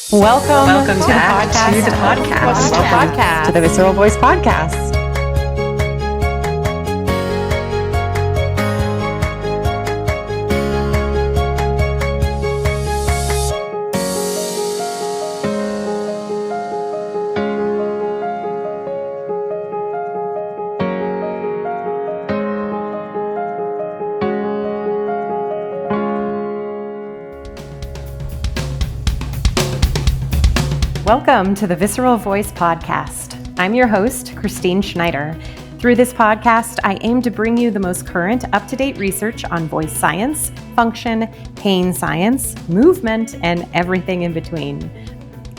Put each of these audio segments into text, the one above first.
Welcome to the back podcast. to the podcast. Welcome to the Visceral Voice Podcast. Welcome to the Visceral Voice Podcast. I'm your host, Christine Schneider. Through this podcast, I aim to bring you the most current, up-to-date research on voice science, function, pain science, movement, and everything in between.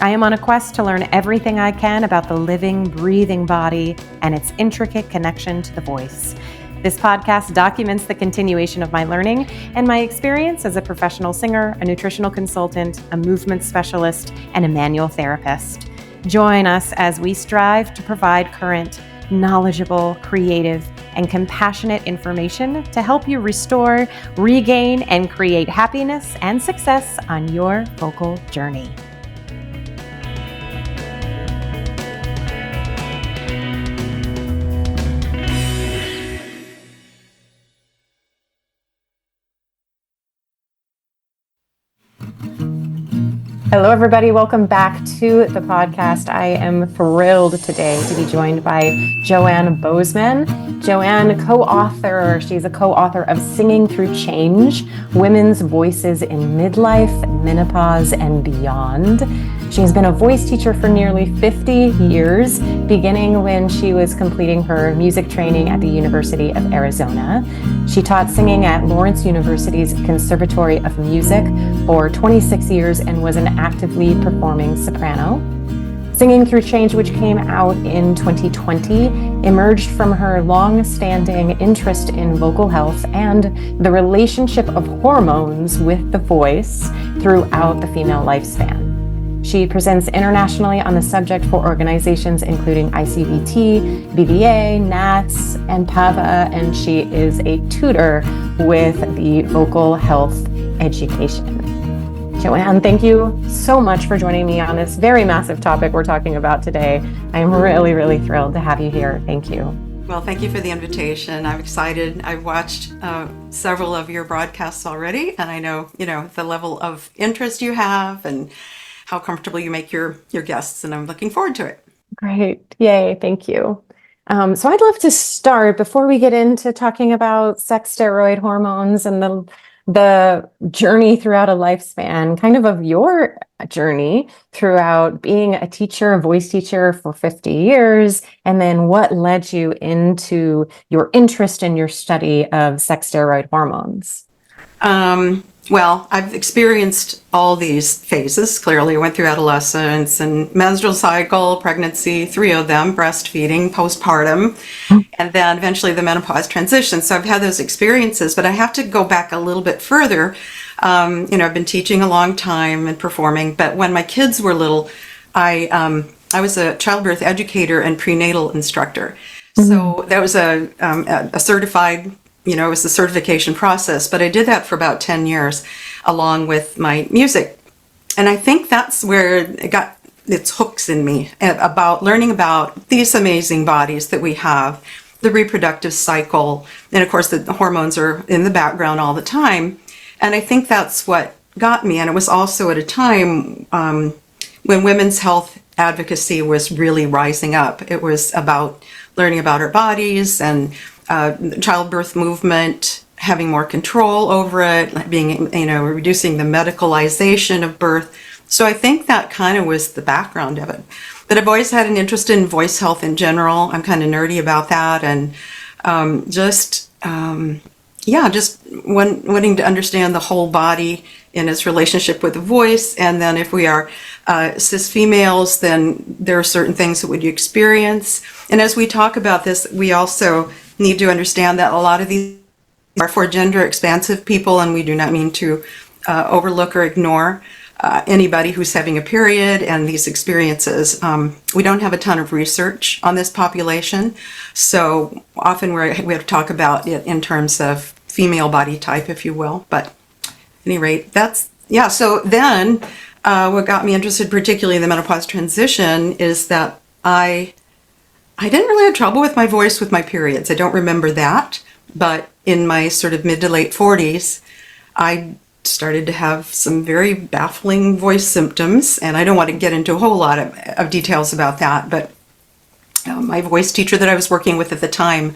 I am on a quest to learn everything I can about the living, breathing body and its intricate connection to the voice. This podcast documents the continuation of my learning and my experience as a professional singer, a nutritional consultant, a movement specialist, and a manual therapist. Join us as we strive to provide current, knowledgeable, creative, and compassionate information to help you restore, regain, and create happiness and success on your vocal journey. Hello, everybody. Welcome back to the podcast. I am thrilled today to be joined by Joanne Bozeman. Joanne, she's a co-author of Singing Through Change, Women's Voices in Midlife, Menopause, and Beyond. She's been a voice teacher for nearly 50 years, beginning when she was completing her music training at the University of Arizona. She taught singing at Lawrence University's Conservatory of Music for 26 years and was an actively performing soprano. Singing Through Change, which came out in 2020, emerged from her long-standing interest in vocal health and the relationship of hormones with the voice throughout the female lifespan. She presents internationally on the subject for organizations including ICVT, BBA, NATS, and PAVA, and she is a tutor with the vocal health education. Joanne, thank you so much for joining me on this very massive topic we're talking about today. I am really, really thrilled to have you here. Thank you. Well, thank you for the invitation. I'm excited. I've watched several of your broadcasts already, and I know, the level of interest you have and how comfortable you make your guests, and I'm looking forward to it. Great. Yay. Thank you. So I'd love to start before we get into talking about sex steroid hormones and the journey throughout a lifespan, kind of your journey throughout being a teacher, a voice teacher for 50 years, and then what led you into your interest in your study of sex steroid hormones. Well, I've experienced all these phases. Clearly, I went through adolescence and menstrual cycle, pregnancy, 3 of them, breastfeeding, postpartum, and then eventually the menopause transition. So I've had those experiences, but I have to go back a little bit further. I've been teaching a long time and performing, but when my kids were little, I was a childbirth educator and prenatal instructor. So that was a certified, it was the certification process, but I did that for about 10 years along with my music. And I think that's where it got its hooks in me about learning about these amazing bodies that we have, the reproductive cycle, and of course the hormones are in the background all the time. And I think that's what got me. And it was also at a time when women's health advocacy was really rising up. It was about learning about our bodies and childbirth movement, having more control over it, being, reducing the medicalization of birth. So I think that kind of was the background of it. But I've always had an interest in voice health in general. I'm kind of nerdy about that, and just wanting to understand the whole body in its relationship with the voice. And then if we are cis females, then there are certain things that would you experience. And as we talk about this, we also need to understand that a lot of these are for gender expansive people, and we do not mean to overlook or ignore anybody who's having a period and these experiences. We don't have a ton of research on this population, so often we have to talk about it in terms of female body type, if you will. But at any rate, so then what got me interested, particularly in the menopause transition, is that I didn't really have trouble with my voice with my periods. I don't remember that, but in my sort of mid to late 40s, I started to have some very baffling voice symptoms, and I don't want to get into a whole lot of details about that, but my voice teacher that I was working with at the time,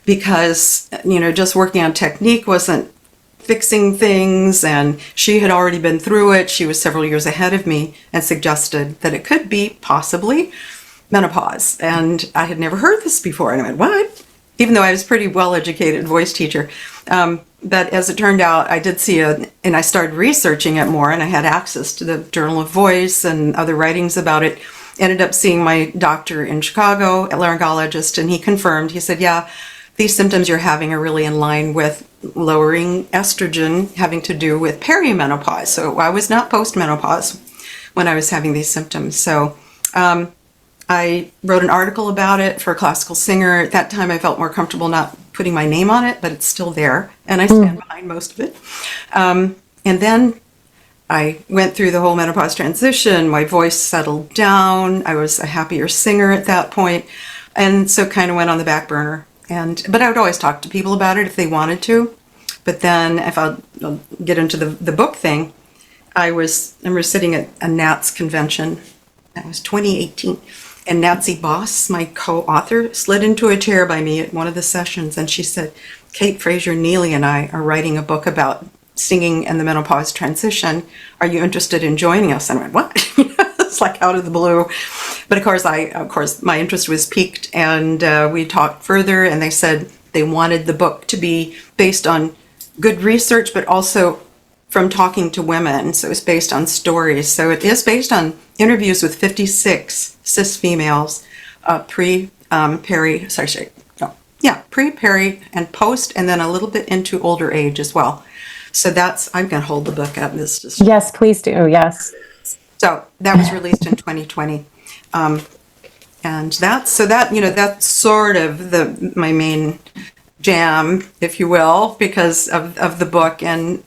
because, just working on technique wasn't fixing things, and she had already been through it. She was several years ahead of me and suggested that it could be possibly menopause. And I had never heard this before. And I went, what? Even though I was a pretty well-educated voice teacher. But as it turned out, I did see and I started researching it more, and I had access to the Journal of Voice and other writings about it. Ended up seeing my doctor in Chicago, a laryngologist, and he confirmed, he said, yeah, these symptoms you're having are really in line with lowering estrogen having to do with perimenopause. So I was not postmenopause when I was having these symptoms. So I wrote an article about it for a classical singer. At that time, I felt more comfortable not putting my name on it, but it's still there, and I stand behind most of it. And then I went through the whole menopause transition. My voice settled down. I was a happier singer at that point, and so kind of went on the back burner. But I would always talk to people about it if they wanted to. But then, if I'll get into the book thing, I remember sitting at a NATS convention. That was 2018. And Nancy Boss, my co-author, slid into a chair by me at one of the sessions, and she said, Kate Fraser Neely and I are writing a book about singing and the menopause transition. Are you interested in joining us? And I went, what? It's like out of the blue. But of course, my interest was piqued, and we talked further, and they said they wanted the book to be based on good research, but also from talking to women. So it's based on stories. So it is based on interviews with 56 cis females, pre, peri, and post, and then a little bit into older age as well. So I'm going to hold the book up. Yes, please do. Yes. So that was released in 2020. And that's sort of my main jam, if you will, because of the book. And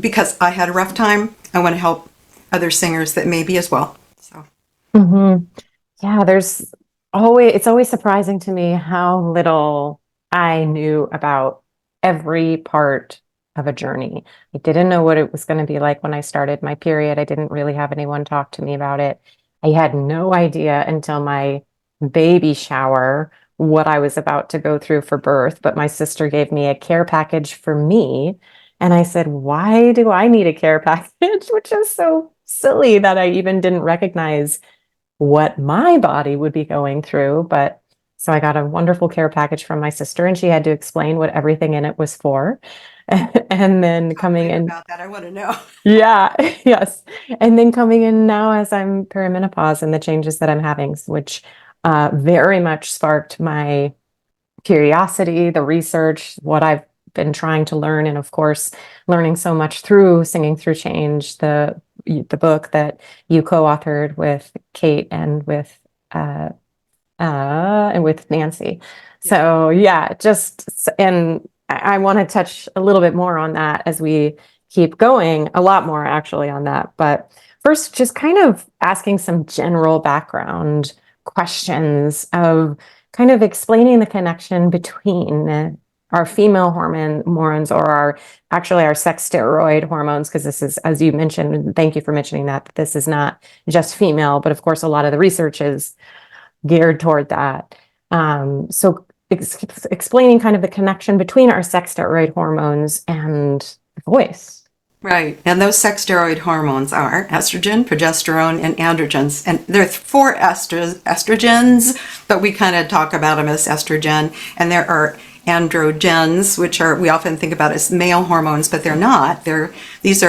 because I had a rough time, I want to help other singers that may be as well. So. Yeah, it's always surprising to me how little I knew about every part of a journey. I didn't know what it was going to be like when I started my period. I didn't really have anyone talk to me about it. I had no idea until my baby shower what I was about to go through for birth, but my sister gave me a care package for me. And I said, why do I need a care package? Which is so silly that I even didn't recognize what my body would be going through. But so I got a wonderful care package from my sister, and she had to explain what everything in it was for. And then coming in about that, I want to know. Yeah, yes. And then coming in now as I'm perimenopause and the changes that I'm having, which very much sparked my curiosity, the research, what I've been trying to learn, and of course, learning so much through Singing Through Change, the book that you co-authored with Kate and with Nancy. Yeah. So yeah, and I want to touch a little bit more on that as we keep going, a lot more actually on that. But first, just kind of asking some general background questions of kind of explaining the connection between our female hormones or our sex steroid hormones, because this is, as you mentioned, thank you for mentioning that this is not just female, but of course, a lot of the research is geared toward that. So explaining kind of the connection between our sex steroid hormones and voice. Right. And those sex steroid hormones are estrogen, progesterone, and androgens. And there are 4 estrogens, but we kind of talk about them as estrogen. And there are androgens, which we often think about as male hormones, but they're not. These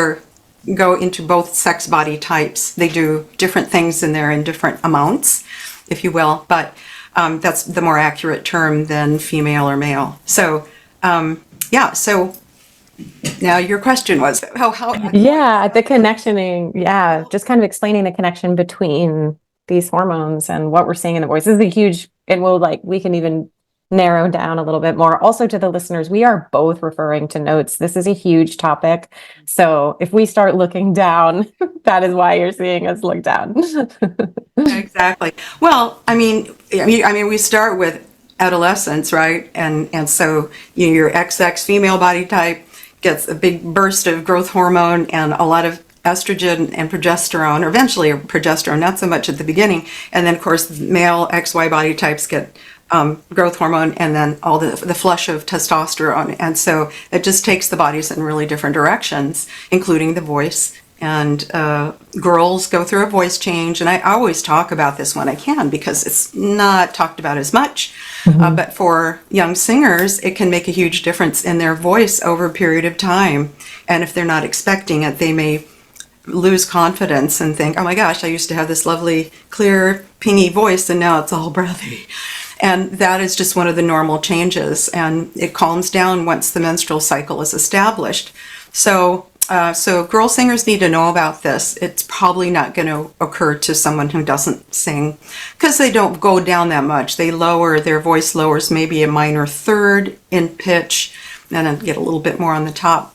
go into both sex body types. They do different things in there in different amounts, if you will. But that's the more accurate term than female or male. So, so now your question was how yeah, the connectioning. Yeah, just kind of explaining the connection between these hormones and what we're seeing in the voice. This is a huge, and we can even narrow down a little bit more. Also, to the listeners, we are both referring to notes. This is a huge topic. So if we start looking down, that is why you're seeing us look down. Exactly. Well, we start with adolescence, right? And so your XX female body type gets a big burst of growth hormone and a lot of estrogen and progesterone, or eventually progesterone, not so much at the beginning. And then, of course, male XY body types get growth hormone and then all the flush of testosterone. And so it just takes the bodies in really different directions, including the voice. And girls go through a voice change. And I always talk about this when I can because it's not talked about as much. But for young singers, it can make a huge difference in their voice over a period of time. And if they're not expecting it, they may lose confidence and think, oh my gosh, I used to have this lovely, clear, pingy voice, and now it's all breathy. And that is just one of the normal changes. And it calms down once the menstrual cycle is established. So girl singers need to know about this. It's probably not going to occur to someone who doesn't sing because they don't go down that much. Their voice lowers maybe a minor third in pitch and then get a little bit more on the top.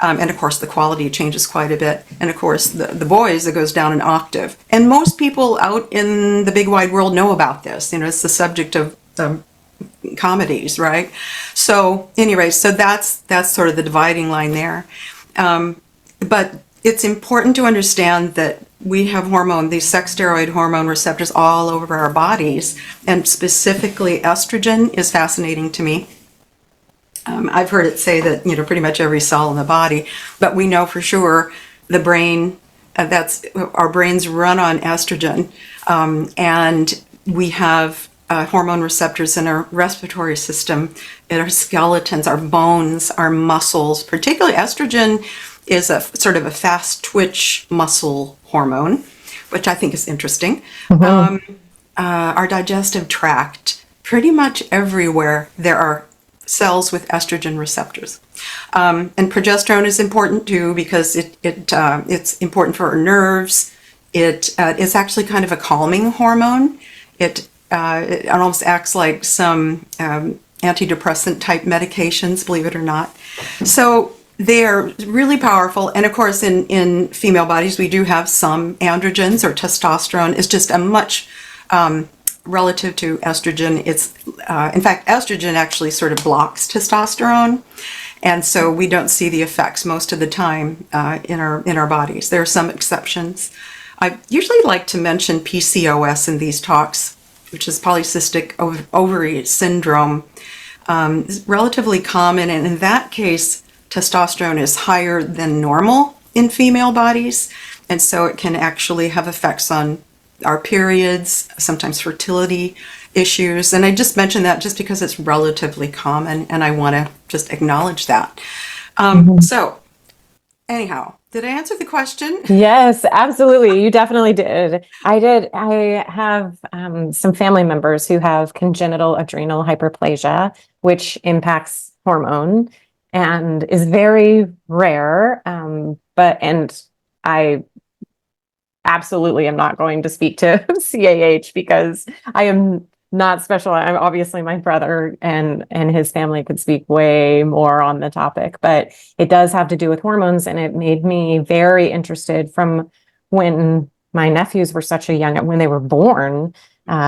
And of course, the quality changes quite a bit. And of course, the boys, it goes down an octave. And most people out in the big wide world know about this. It's the subject of comedies, right? So anyway, so that's sort of the dividing line there. But it's important to understand that we have these sex steroid hormone receptors all over our bodies. And specifically, estrogen is fascinating to me. I've heard it say that, pretty much every cell in the body, but we know for sure the brain, our brains run on estrogen, and we have hormone receptors in our respiratory system, in our skeletons, our bones, our muscles. Particularly estrogen is a sort of a fast twitch muscle hormone, which I think is interesting. Our digestive tract, pretty much everywhere there are cells with estrogen receptors. And progesterone is important too because it's important for our nerves. It's actually kind of a calming hormone. It almost acts like some antidepressant type medications, believe it or not. So they are really powerful. And of course, in female bodies, we do have some androgens, or testosterone is just a much relative to estrogen. It's in fact, estrogen actually sort of blocks testosterone, and so we don't see the effects most of the time in our bodies. There are some exceptions. I usually like to mention PCOS in these talks, which is polycystic ovary syndrome. It's relatively common, and in that case, testosterone is higher than normal in female bodies, and so it can actually have effects on our periods, sometimes fertility issues. And I just mentioned that just because it's relatively common, and I want to just acknowledge that. So anyhow, did I answer the question? Yes, absolutely. You definitely did. I did. I have some family members who have congenital adrenal hyperplasia, which impacts hormone and is very rare. And I absolutely am not going to speak to CAH because I am not special. I'm obviously my brother and his family could speak way more on the topic, but it does have to do with hormones, and it made me very interested from when my nephews were such a young, when they were born,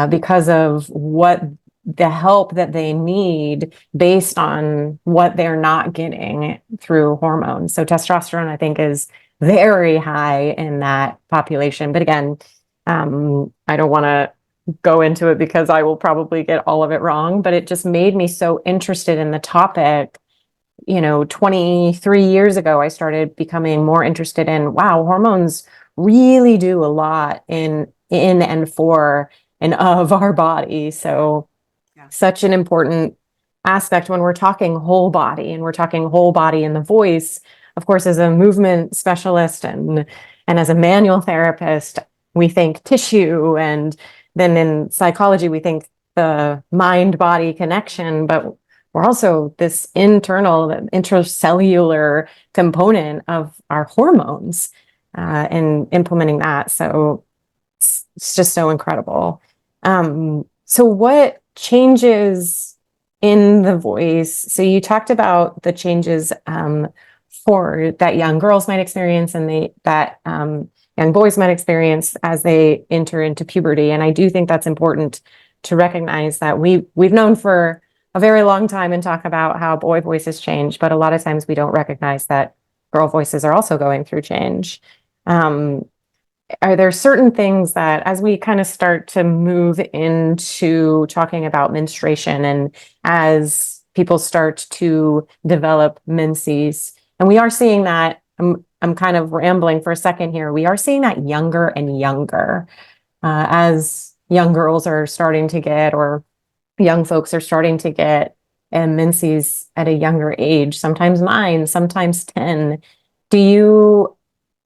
because of what the help that they need based on what they're not getting through hormones. So testosterone, I think, is very high in that population. But again, I don't want to go into it because I will probably get all of it wrong, but it just made me so interested in the topic. 23 years ago, I started becoming more interested in, wow, hormones really do a lot in and for and of our body. So such an important aspect when we're talking whole body, and we're talking whole body in the voice. Of course, as a movement specialist and as a manual therapist, we think tissue, and then in psychology, we think the mind-body connection, but we're also this intracellular component of our hormones and implementing that. So it's just so incredible. So what changes in the voice, so you talked about the changes for that young girls might experience and young boys might experience as they enter into puberty. And I do think that's important to recognize that we've known for a very long time and talk about how boy voices change, but a lot of times we don't recognize that girl voices are also going through change. Are there certain things that, as we kind of start to move into talking about menstruation and as people start to develop menses, and we are seeing that, I'm kind of rambling for a second here, we are seeing that younger and younger, as young girls are starting to get, or young folks are starting to get menses at a younger age, sometimes 9, sometimes 10. Do you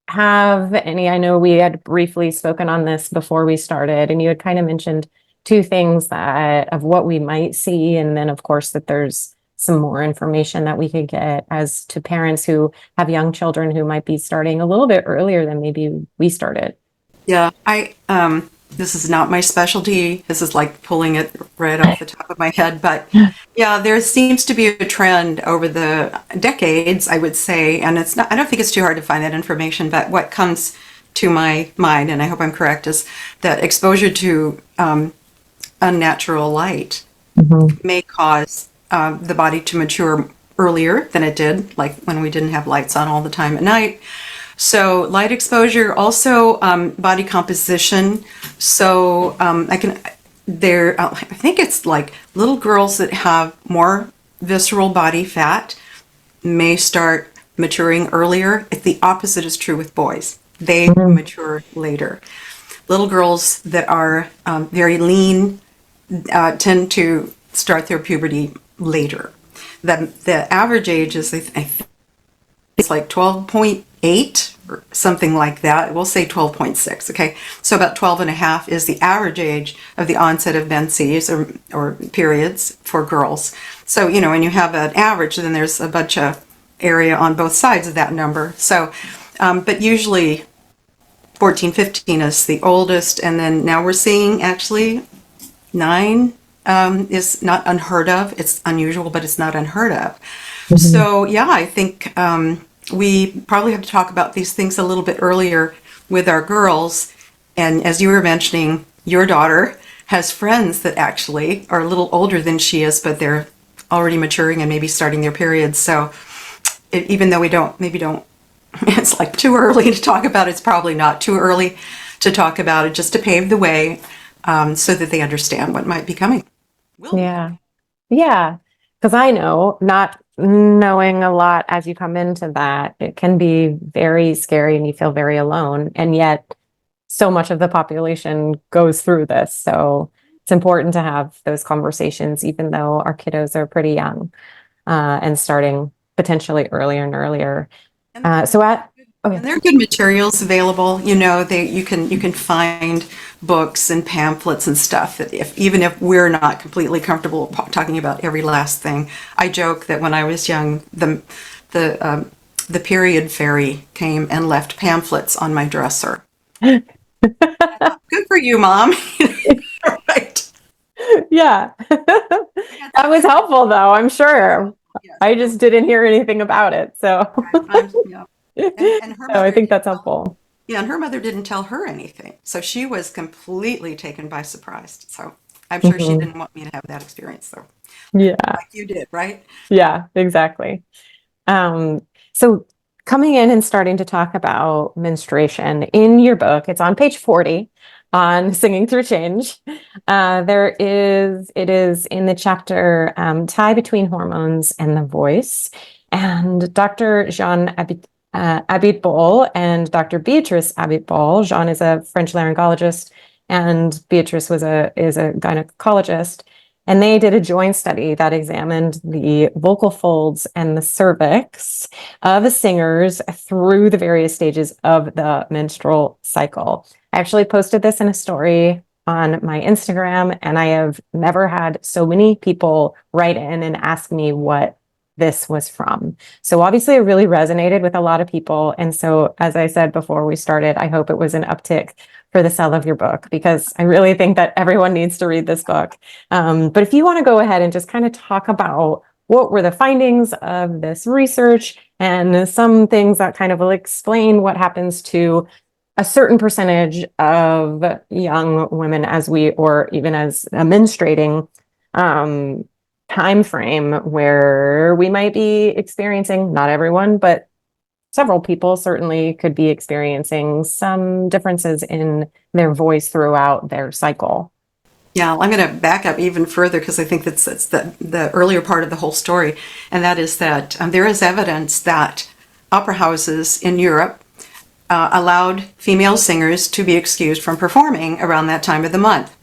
have any? I know we had briefly spoken on this before we started, and you had kind of mentioned two things that of what we might see, and then of course that there's some more information that we could get as to parents who have young children who might be starting a little bit earlier than maybe we started. Yeah, this is not my specialty. This is like pulling it right off the top of my head. But yeah, there seems to be a trend over the decades, I would say, and it's not, I don't think it's too hard to find that information, but what comes to my mind, and I hope I'm correct, is that exposure to unnatural light may cause the body to mature earlier than it did, like when we didn't have lights on all the time at night. So light exposure, also body composition. So I think it's like little girls that have more visceral body fat may start maturing earlier. The opposite is true with boys. They mature later. Little girls that are very lean tend to start their puberty later. The average age is, I think, it's like 12.8 or something like that. We'll say 12.6, okay? So about 12 and a half is the average age of the onset of menses or periods for girls. So, when you have an average, then there's a bunch of area on both sides of that number. So, but usually 14, 15 is the oldest, and then now we're seeing actually 9 is not unheard of. It's unusual, but it's not unheard of. So yeah, I think we probably have to talk about these things a little bit earlier with our girls. And as you were mentioning, your daughter has friends that actually are a little older than she is, but they're already maturing and maybe starting their periods. So even though we don't, it's like too early to talk about it, it's probably not too early to talk about it, just to pave the way so that they understand what might be coming. Yeah. Yeah. Because I know, not knowing a lot as you come into that, it can be very scary and you feel very alone. And yet so much of the population goes through this. So it's important to have those conversations, even though our kiddos are pretty young and starting potentially earlier and earlier. And there are good materials available. You can find books and pamphlets and stuff that even if we're not completely comfortable talking about every last thing. I joke that when I was young, the period fairy came and left pamphlets on my dresser. Good for you, Mom. Right. Yeah. That was helpful, though, I'm sure. Yes. I just didn't hear anything about it. So yeah. And her so I think that's helpful. Yeah, and her mother didn't tell her anything. So she was completely taken by surprise. So I'm sure she didn't want me to have that experience, though. Yeah. Like you did, right? Yeah, exactly. So coming in and starting to talk about menstruation in your book, it's on page 40 on Singing Through Change. It is in the chapter Tie Between Hormones and the Voice. And Dr. Jean Abitbol and Dr. Beatrice Abitbol. Jean is a French laryngologist and Beatrice is a gynecologist. And they did a joint study that examined the vocal folds and the cervix of singers through the various stages of the menstrual cycle. I actually posted this in a story on my Instagram, and I have never had so many people write in and ask me what this was from. So obviously it really resonated with a lot of people. And so, as I said before we started, I hope it was an uptick for the sale of your book, because I really think that everyone needs to read this book. But if you want to go ahead and just kind of talk about what were the findings of this research and some things that kind of will explain what happens to a certain percentage of young women or even as a menstruating time frame, where we might be experiencing, not everyone, but several people certainly could be experiencing some differences in their voice throughout their cycle. Yeah, I'm going to back up even further, because I think that's the earlier part of the whole story, and that is that there is evidence that opera houses in Europe allowed female singers to be excused from performing around that time of the month.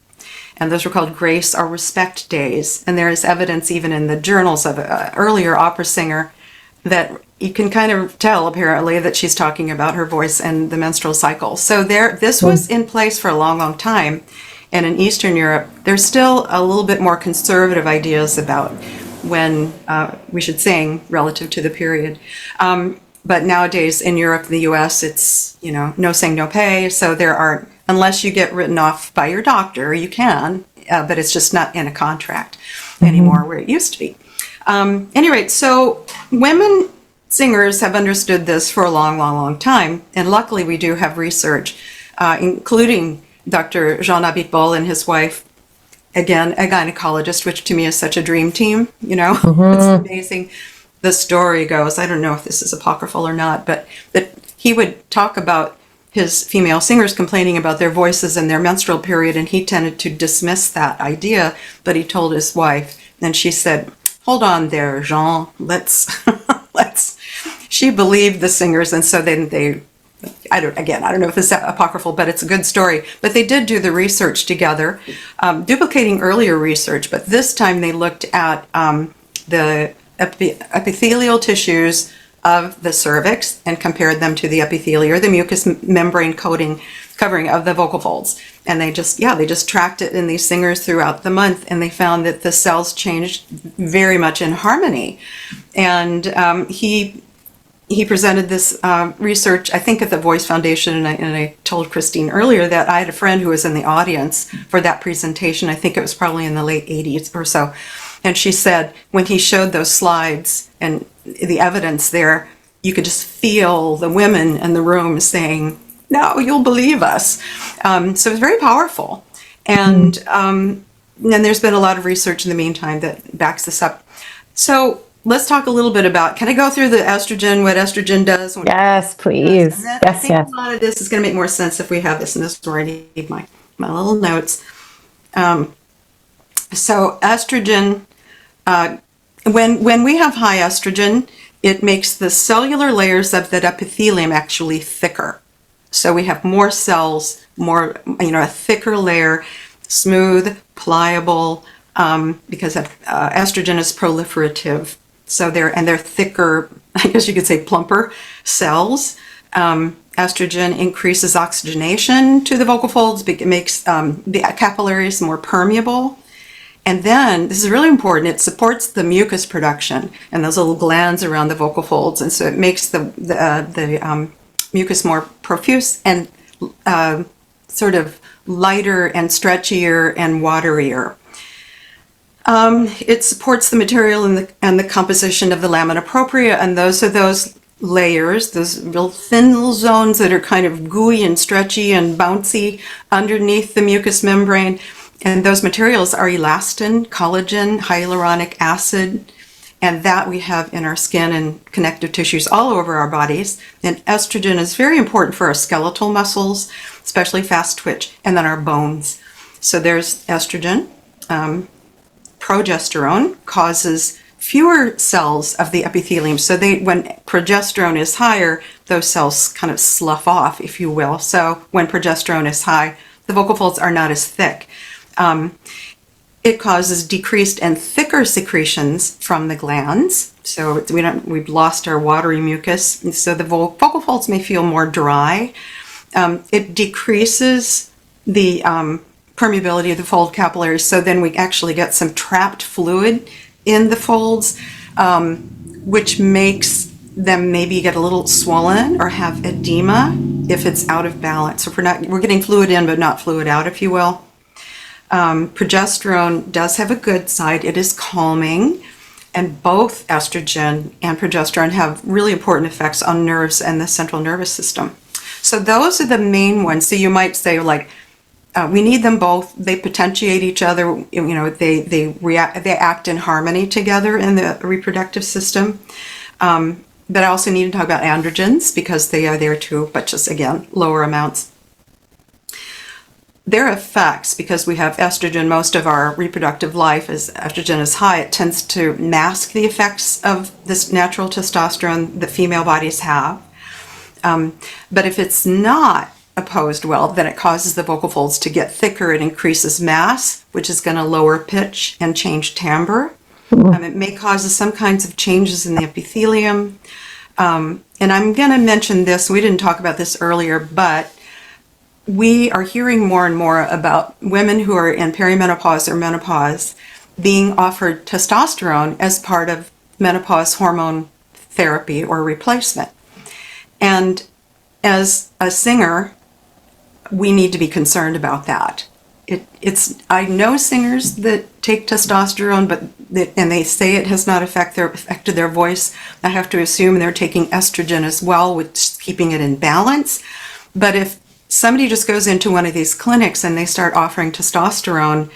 And those were called grace or respect days. And there is evidence even in the journals of an earlier opera singer that you can kind of tell, apparently, that she's talking about her voice and the menstrual cycle. So this was in place for a long, long time. And in Eastern Europe, there's still a little bit more conservative ideas about when we should sing relative to the period. But nowadays in Europe and the US, it's, no sing, no pay. So there aren't, unless you get written off by your doctor, you can, but it's just not in a contract anymore where it used to be. Anyway, so women singers have understood this for a long, long, long time. And luckily we do have research, including Dr. Jean Abitbol and his wife, again, a gynecologist, which to me is such a dream team, It's amazing. The story goes, I don't know if this is apocryphal or not, but that he would talk about his female singers complaining about their voices and their menstrual period, and he tended to dismiss that idea, but he told his wife, and she said, hold on there, Jean, let's, she believed the singers, and so then I don't know if it's apocryphal, but it's a good story. But they did do the research together, duplicating earlier research, but this time they looked at the epithelial tissues of the cervix and compared them to the epithelia, or the mucous membrane covering of the vocal folds. And they just tracked it in these singers throughout the month, and they found that the cells changed very much in harmony. And he presented this research, I think, at the Voice Foundation, and I told Christine earlier that I had a friend who was in the audience for that presentation. I think it was probably in the late 80s or so. And she said when he showed those slides and the evidence there, you could just feel the women in the room saying, no, you'll believe us. So it's very powerful. And then there's been a lot of research in the meantime that backs this up. So let's talk a little bit about, can I go through the estrogen, what estrogen does? Yes, please. I think a lot of this is going to make more sense if we have this, and this is where I need my little notes. So estrogen, when we have high estrogen, it makes the cellular layers of that epithelium actually thicker. So we have more cells, a thicker layer, smooth, pliable, because estrogen is proliferative. So they're thicker, I guess you could say plumper cells. Estrogen increases oxygenation to the vocal folds, it makes the capillaries more permeable. And then, this is really important, it supports the mucus production and those little glands around the vocal folds. And so it makes the mucus more profuse and sort of lighter and stretchier and waterier. It supports the material and the composition of the lamina propria, and those are those layers, those real thin little zones that are kind of gooey and stretchy and bouncy underneath the mucous membrane. And those materials are elastin, collagen, hyaluronic acid, and that we have in our skin and connective tissues all over our bodies. And estrogen is very important for our skeletal muscles, especially fast twitch, and then our bones. So there's estrogen. Progesterone causes fewer cells of the epithelium. So when progesterone is higher, those cells kind of slough off, if you will. So when progesterone is high, the vocal folds are not as thick. It causes decreased and thicker secretions from the glands. So we've lost our watery mucus. And so the vocal folds may feel more dry. It decreases the permeability of the fold capillaries. So then we actually get some trapped fluid in the folds. which makes them maybe get a little swollen or have edema if it's out of balance. So if we're getting fluid in but not fluid out, if you will. Progesterone does have a good side. It is calming, and both estrogen and progesterone have really important effects on nerves and the central nervous system. So those are the main ones. So you might say, like, we need them both. They potentiate each other. You know, they act in harmony together in the reproductive system. But I also need to talk about androgens because they are there too, but just, again, lower amounts. Their effects, because we have estrogen most of our reproductive life, as estrogen is high, it tends to mask the effects of this natural testosterone that female bodies have. But if it's not opposed well, then it causes the vocal folds to get thicker. It increases mass, which is going to lower pitch and change timbre. It may cause some kinds of changes in the epithelium. And I'm going to mention this. We didn't talk about this earlier, but we are hearing more and more about women who are in perimenopause or menopause being offered testosterone as part of menopause hormone therapy or replacement. And as a singer, we need to be concerned about that. I know singers that take testosterone, and they say it has not affected their voice. I have to assume they're taking estrogen as well, which is keeping it in balance. But if somebody just goes into one of these clinics and they start offering testosterone,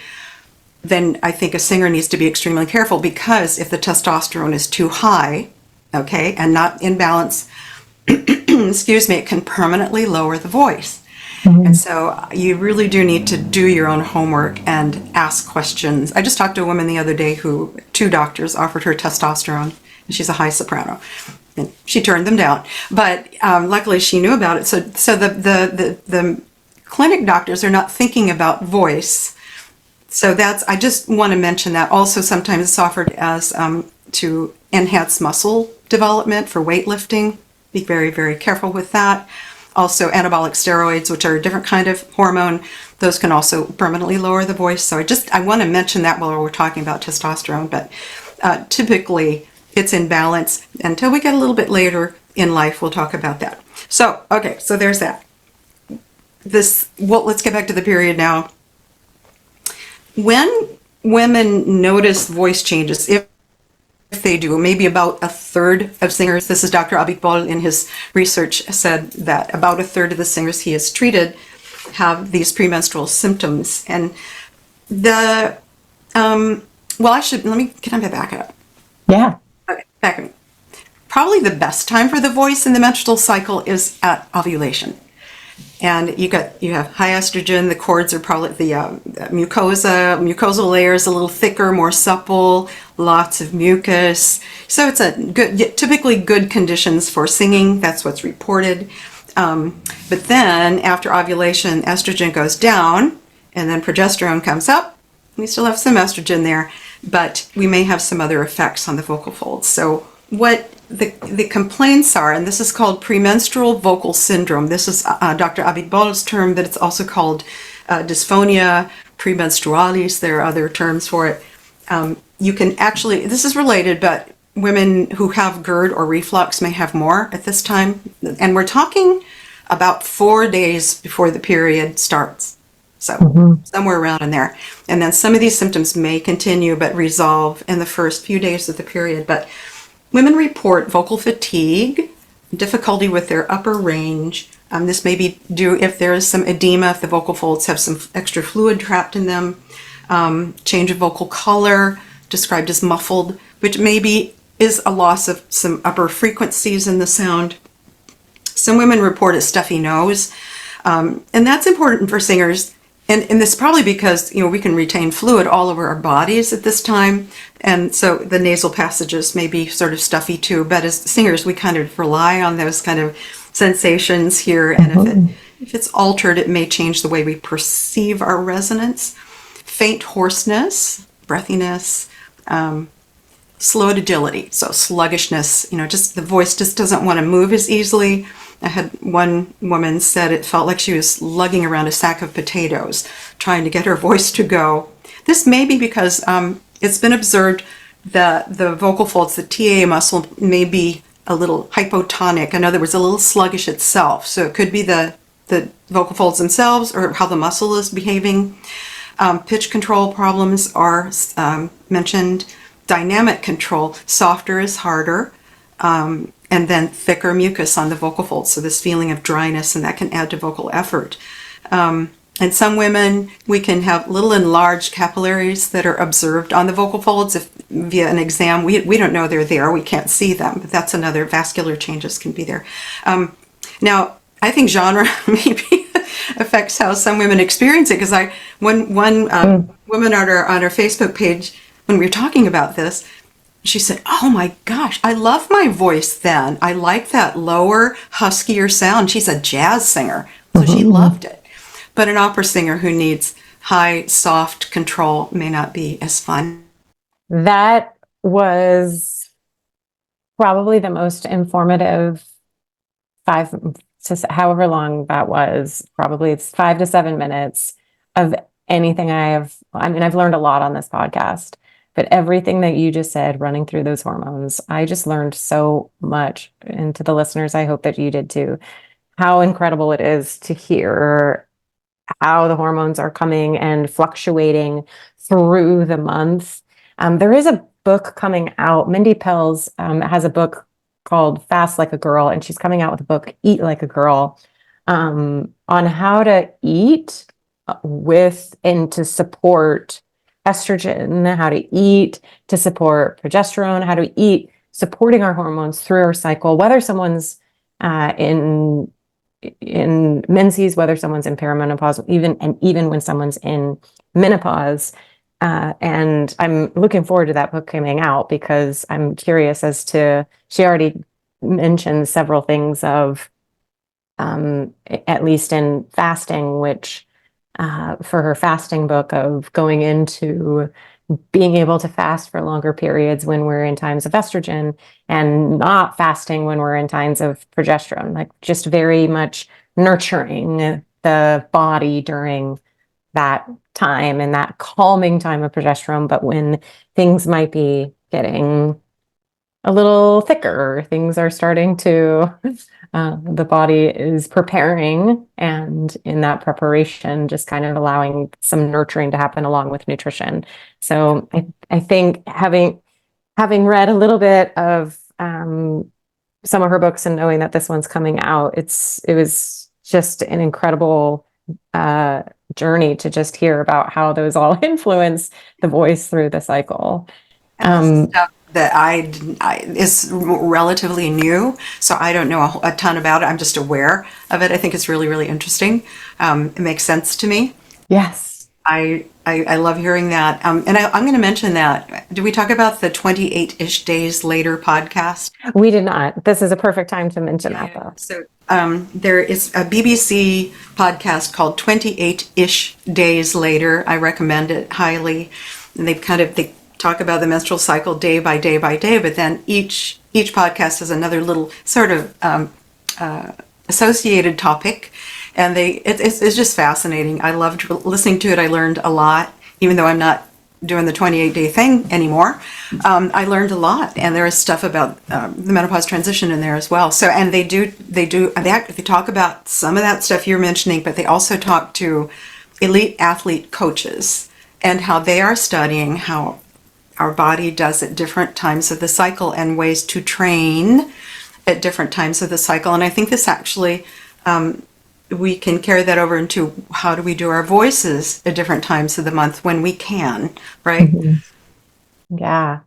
then I think a singer needs to be extremely careful, because if the testosterone is too high, okay, and not in balance, excuse me, it can permanently lower the voice. And so you really do need to do your own homework and ask questions. I just talked to a woman the other day who 2 doctors offered her testosterone, and she's a high soprano. And she turned them down, but luckily she knew about it. So the clinic doctors are not thinking about voice. So I just want to mention that. Also, sometimes it's offered as to enhance muscle development for weightlifting. Be very, very careful with that. Also, anabolic steroids, which are a different kind of hormone, those can also permanently lower the voice. So I want to mention that while we're talking about testosterone, but typically it's in balance. Until we get a little bit later in life, we'll talk about that. So, okay, so there's that. Let's get back to the period now. When women notice voice changes, if they do, maybe about a third of singers, this is Dr. Abitbol in his research said that about a third of the singers he has treated have these premenstrual symptoms. And can I back it up? Yeah. Okay, back up. Probably the best time for the voice in the menstrual cycle is at ovulation. And you have high estrogen, the cords are probably, the mucosal layer is a little thicker, more supple, lots of mucus. So it's typically good conditions for singing. That's what's reported. But then after ovulation, estrogen goes down, and then progesterone comes up. We still have some estrogen there, but we may have some other effects on the vocal folds. So what the complaints are, and this is called premenstrual vocal syndrome. This is Dr. Abitbol's term, but it's also called dysphonia premenstrualis. There are other terms for it. You can actually, this is related, but women who have GERD or reflux may have more at this time. And we're talking about 4 days before the period starts. So somewhere around in there. And then some of these symptoms may continue but resolve in the first few days of the period. But women report vocal fatigue, difficulty with their upper range. This may be due if there is some edema, if the vocal folds have some extra fluid trapped in them. Change of vocal color, described as muffled, which maybe is a loss of some upper frequencies in the sound. Some women report a stuffy nose, and that's important for singers. And this is probably because, we can retain fluid all over our bodies at this time. And so the nasal passages may be sort of stuffy too. But as singers, we kind of rely on those kind of sensations here. And if it's altered, it may change the way we perceive our resonance. Faint hoarseness, breathiness, slowed agility. So sluggishness, just the voice just doesn't want to move as easily. I had one woman said it felt like she was lugging around a sack of potatoes, trying to get her voice to go. This may be because it's been observed the vocal folds, the TA muscle may be a little hypotonic. In other words, a little sluggish itself. So it could be the vocal folds themselves or how the muscle is behaving. Pitch control problems are mentioned. Dynamic control, softer is harder. And then thicker mucus on the vocal folds. So this feeling of dryness, and that can add to vocal effort. In some women, we can have little enlarged capillaries that are observed on the vocal folds if via an exam. We don't know they're there. We can't see them, but that's another. Vascular changes can be there. Now, I think genre maybe affects how some women experience it, because one woman on our Facebook page, when we were talking about this, she said, "Oh my gosh, I love my voice then. I like that lower, huskier sound." She's a jazz singer, so she loved it. But an opera singer who needs high, soft control may not be as fun. That was probably the most informative however long that was. Probably it's 5 to 7 minutes of anything I've learned a lot on this podcast, but everything that you just said, running through those hormones, I just learned so much. And to the listeners, I hope that you did too, how incredible it is to hear how the hormones are coming and fluctuating through the month. There is a book coming out. Mindy Pelz has a book called Fast Like a Girl, and she's coming out with a book, Eat Like a Girl, on how to eat with and to support estrogen, how to eat to support progesterone, how to eat supporting our hormones through our cycle, whether someone's in menses, whether someone's in perimenopause, even when someone's in menopause. And I'm looking forward to that book coming out, because I'm curious as to, she already mentioned several things of, at least in fasting, which for her fasting book, of going into being able to fast for longer periods when we're in times of estrogen, and not fasting when we're in times of progesterone, like just very much nurturing the body during that time and that calming time of progesterone. But when things might be getting a little thicker, things are starting to, the body is preparing, and in that preparation, just kind of allowing some nurturing to happen along with nutrition. So I think having read a little bit of some of her books and knowing that this one's coming out, it was just an incredible journey to just hear about how those all influence the voice through the cycle. And stuff that is relatively new, so I don't know a ton about it. I'm just aware of it. I think it's really, really interesting. It makes sense to me. Yes. I love hearing that. And I'm going to mention that. Did we talk about the 28-ish days later podcast? We did not. This is a perfect time to mention that, though. So there is a BBC podcast called 28-ish days later. I recommend it highly. And they talk about the menstrual cycle day by day by day, but then each podcast has another little sort of associated topic, and it's just fascinating. I loved listening to it. I learned a lot, even though I'm not doing the 28-day thing anymore. I learned a lot, and there is stuff about the menopause transition in there as well. So, and they talk about some of that stuff you're mentioning, but they also talk to elite athlete coaches and how they are studying how our body does at different times of the cycle and ways to train at different times of the cycle. And I think this actually, we can carry that over into how do we do our voices at different times of the month when we can, right? Mm-hmm. Yeah.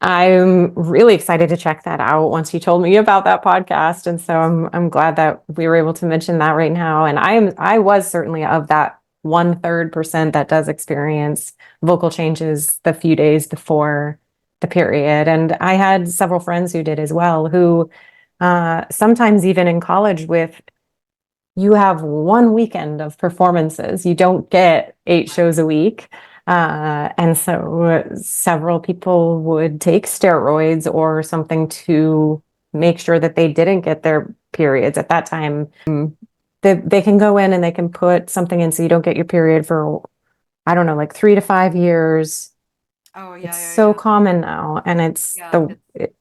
I'm really excited to check that out once you told me about that podcast. And so I'm glad that we were able to mention that right now. And I was certainly of that 1/3% that does experience vocal changes the few days before the period. And I had several friends who did as well, who sometimes even in college, you have one weekend of performances. You don't get 8 shows a week. And so several people would take steroids or something to make sure that they didn't get their periods at that time. They can go in and they can put something in so you don't get your period for, I don't know, like 3 to 5 years. Oh, It's yeah, so yeah, common now, and yeah. it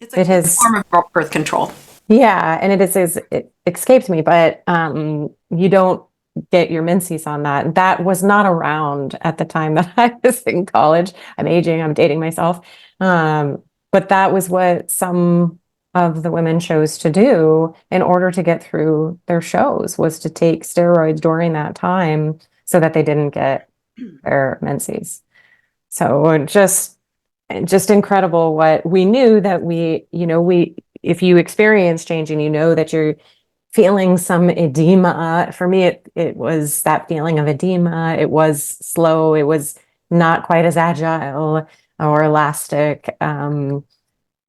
It's a has, form of birth control. yeah, and it escaped me, but you don't get your menses on that. That was not around at the time that I was in college. I'm aging, I'm dating myself. But that was what some of the women chose to do in order to get through their shows, was to take steroids during that time so that they didn't get their menses. So just incredible what we knew, that if you experience changing, that you're feeling some edema. For me, it was that feeling of edema. It was slow. It was not quite as agile or elastic.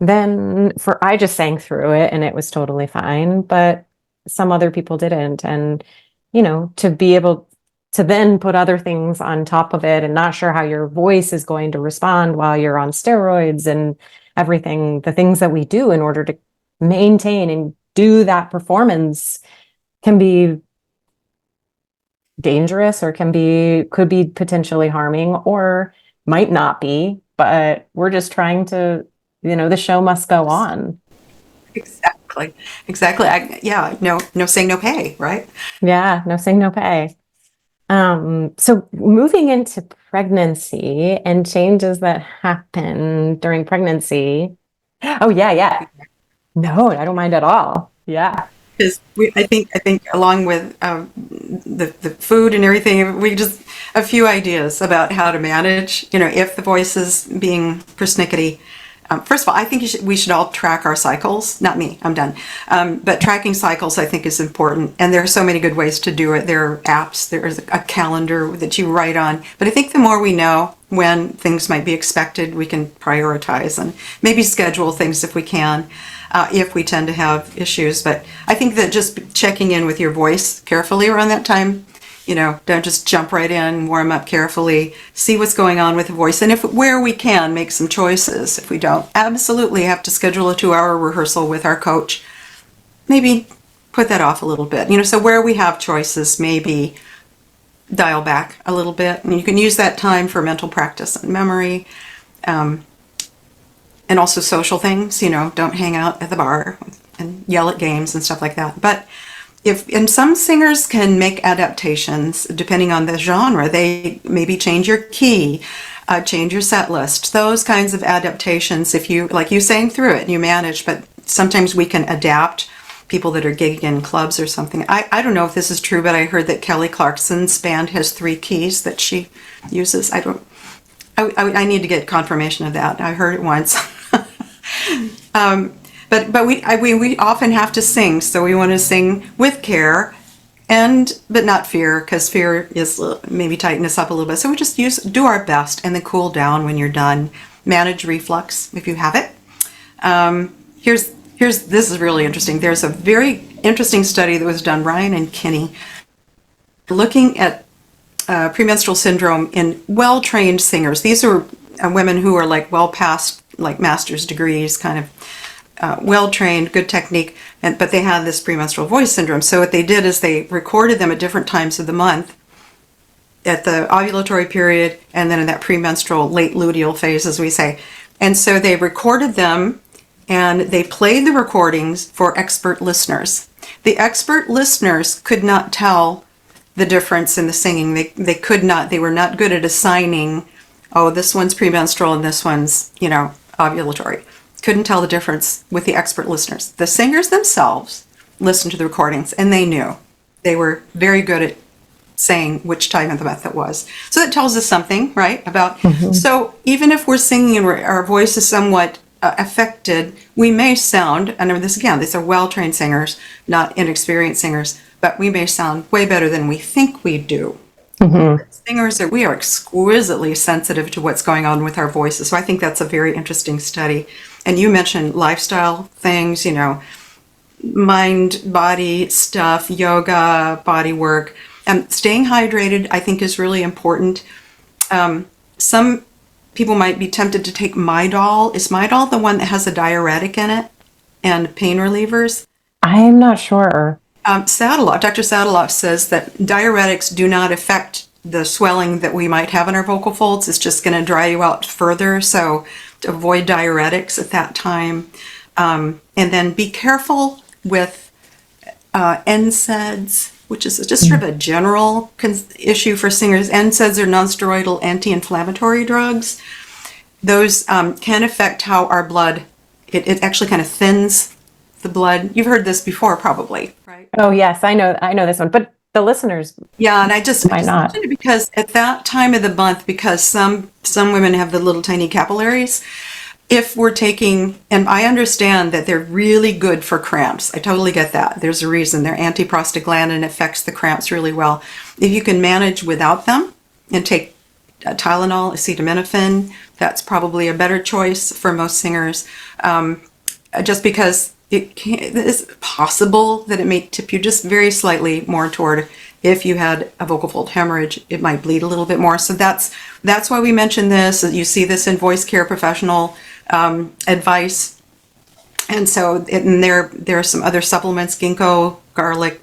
Then I just sang through it and it was totally fine, but some other people didn't. And, to be able to then put other things on top of it and not sure how your voice is going to respond while you're on steroids and everything, the things that we do in order to maintain and do that performance can be dangerous, or could be potentially harming, or might not be, but we're just trying to, the show must go on. Exactly. Exactly. Yeah. No saying no pay, right? Yeah, no saying no pay. So moving into pregnancy and changes that happen during pregnancy. Oh yeah, yeah. Yes. No, I don't mind at all. Yeah. Because I think along with the food and everything, we just a few ideas about how to manage. If the voice is being persnickety. First of all, I think we should all track our cycles. Not me, I'm done. But tracking cycles, I think, is important. And there are so many good ways to do it. There are apps, there's a calendar that you write on. But I think the more we know when things might be expected, we can prioritize and maybe schedule things if we can, if we tend to have issues. But I think that just checking in with your voice carefully around that time, don't just jump right in, warm up carefully, see what's going on with the voice. And where we can, make some choices. If we don't, absolutely have to schedule a 2-hour rehearsal with our coach. Maybe put that off a little bit. So where we have choices, maybe dial back a little bit. And you can use that time for mental practice and memory. And also social things, don't hang out at the bar and yell at games and stuff like that. But and some singers can make adaptations depending on the genre. They maybe change your key, change your set list, those kinds of adaptations. If you, like you sang through it and you manage, but sometimes we can adapt. People that are gigging in clubs or something. I don't know if this is true, but I heard that Kelly Clarkson's band has 3 keys that she uses. I need to get confirmation of that. I heard it once. But we often have to sing, so we want to sing with care, but not fear, because fear is maybe tighten us up a little bit. So we just do our best and then cool down when you're done. Manage reflux if you have it. This is really interesting. There's a very interesting study that was done, Ryan and Kinney, looking at premenstrual syndrome in well-trained singers. These are women who are well past master's degrees, kind of well-trained, good technique, but they had this premenstrual voice syndrome. So what they did is they recorded them at different times of the month, at the ovulatory period, and then in that premenstrual late luteal phase, as we say. And so they recorded them, and they played the recordings for expert listeners. The expert listeners could not tell the difference in the singing. They were not good at assigning, oh, this one's premenstrual and this one's, ovulatory. Couldn't tell the difference with the expert listeners. The singers themselves listened to the recordings and they knew. They were very good at saying which time of the month it was. So that tells us something, right? So even if we're singing and our voice is somewhat affected, we may sound, and this again, these are well-trained singers, not inexperienced singers, but we may sound way better than we think we do. Singers, we are exquisitely sensitive to what's going on with our voices. So I think that's a very interesting study. And you mentioned lifestyle things, mind, body stuff, yoga, body work. Staying hydrated, I think, is really important. Some people might be tempted to take Midol. Is Midol the one that has a diuretic in it and pain relievers? I'm not sure. Dr. Sadaloff says that diuretics do not affect the swelling that we might have in our vocal folds is just going to dry you out further. So to avoid diuretics at that time. And then be careful with NSAIDs, which is just sort of a general issue for singers. NSAIDs are nonsteroidal anti-inflammatory drugs. Those can affect how our blood, it actually kind of thins the blood. You've heard this before probably, right? Oh, yes, I know this one, but the listeners Yeah, and I just might not. mentioned it because at that time of the month, because some women have the little tiny capillaries, if we're taking, and I understand that they're really good for cramps. I totally get that. There's a reason. They're antiprostaglandin, affects the cramps really well. If you can manage without them and take Tylenol, acetaminophen, that's probably a better choice for most singers. Just because it's possible that it may tip you just very slightly more toward, if you had a vocal fold hemorrhage, it might bleed a little bit more. So that's why we mention this. You see this in voice care professional advice. And so there are some other supplements, ginkgo, garlic,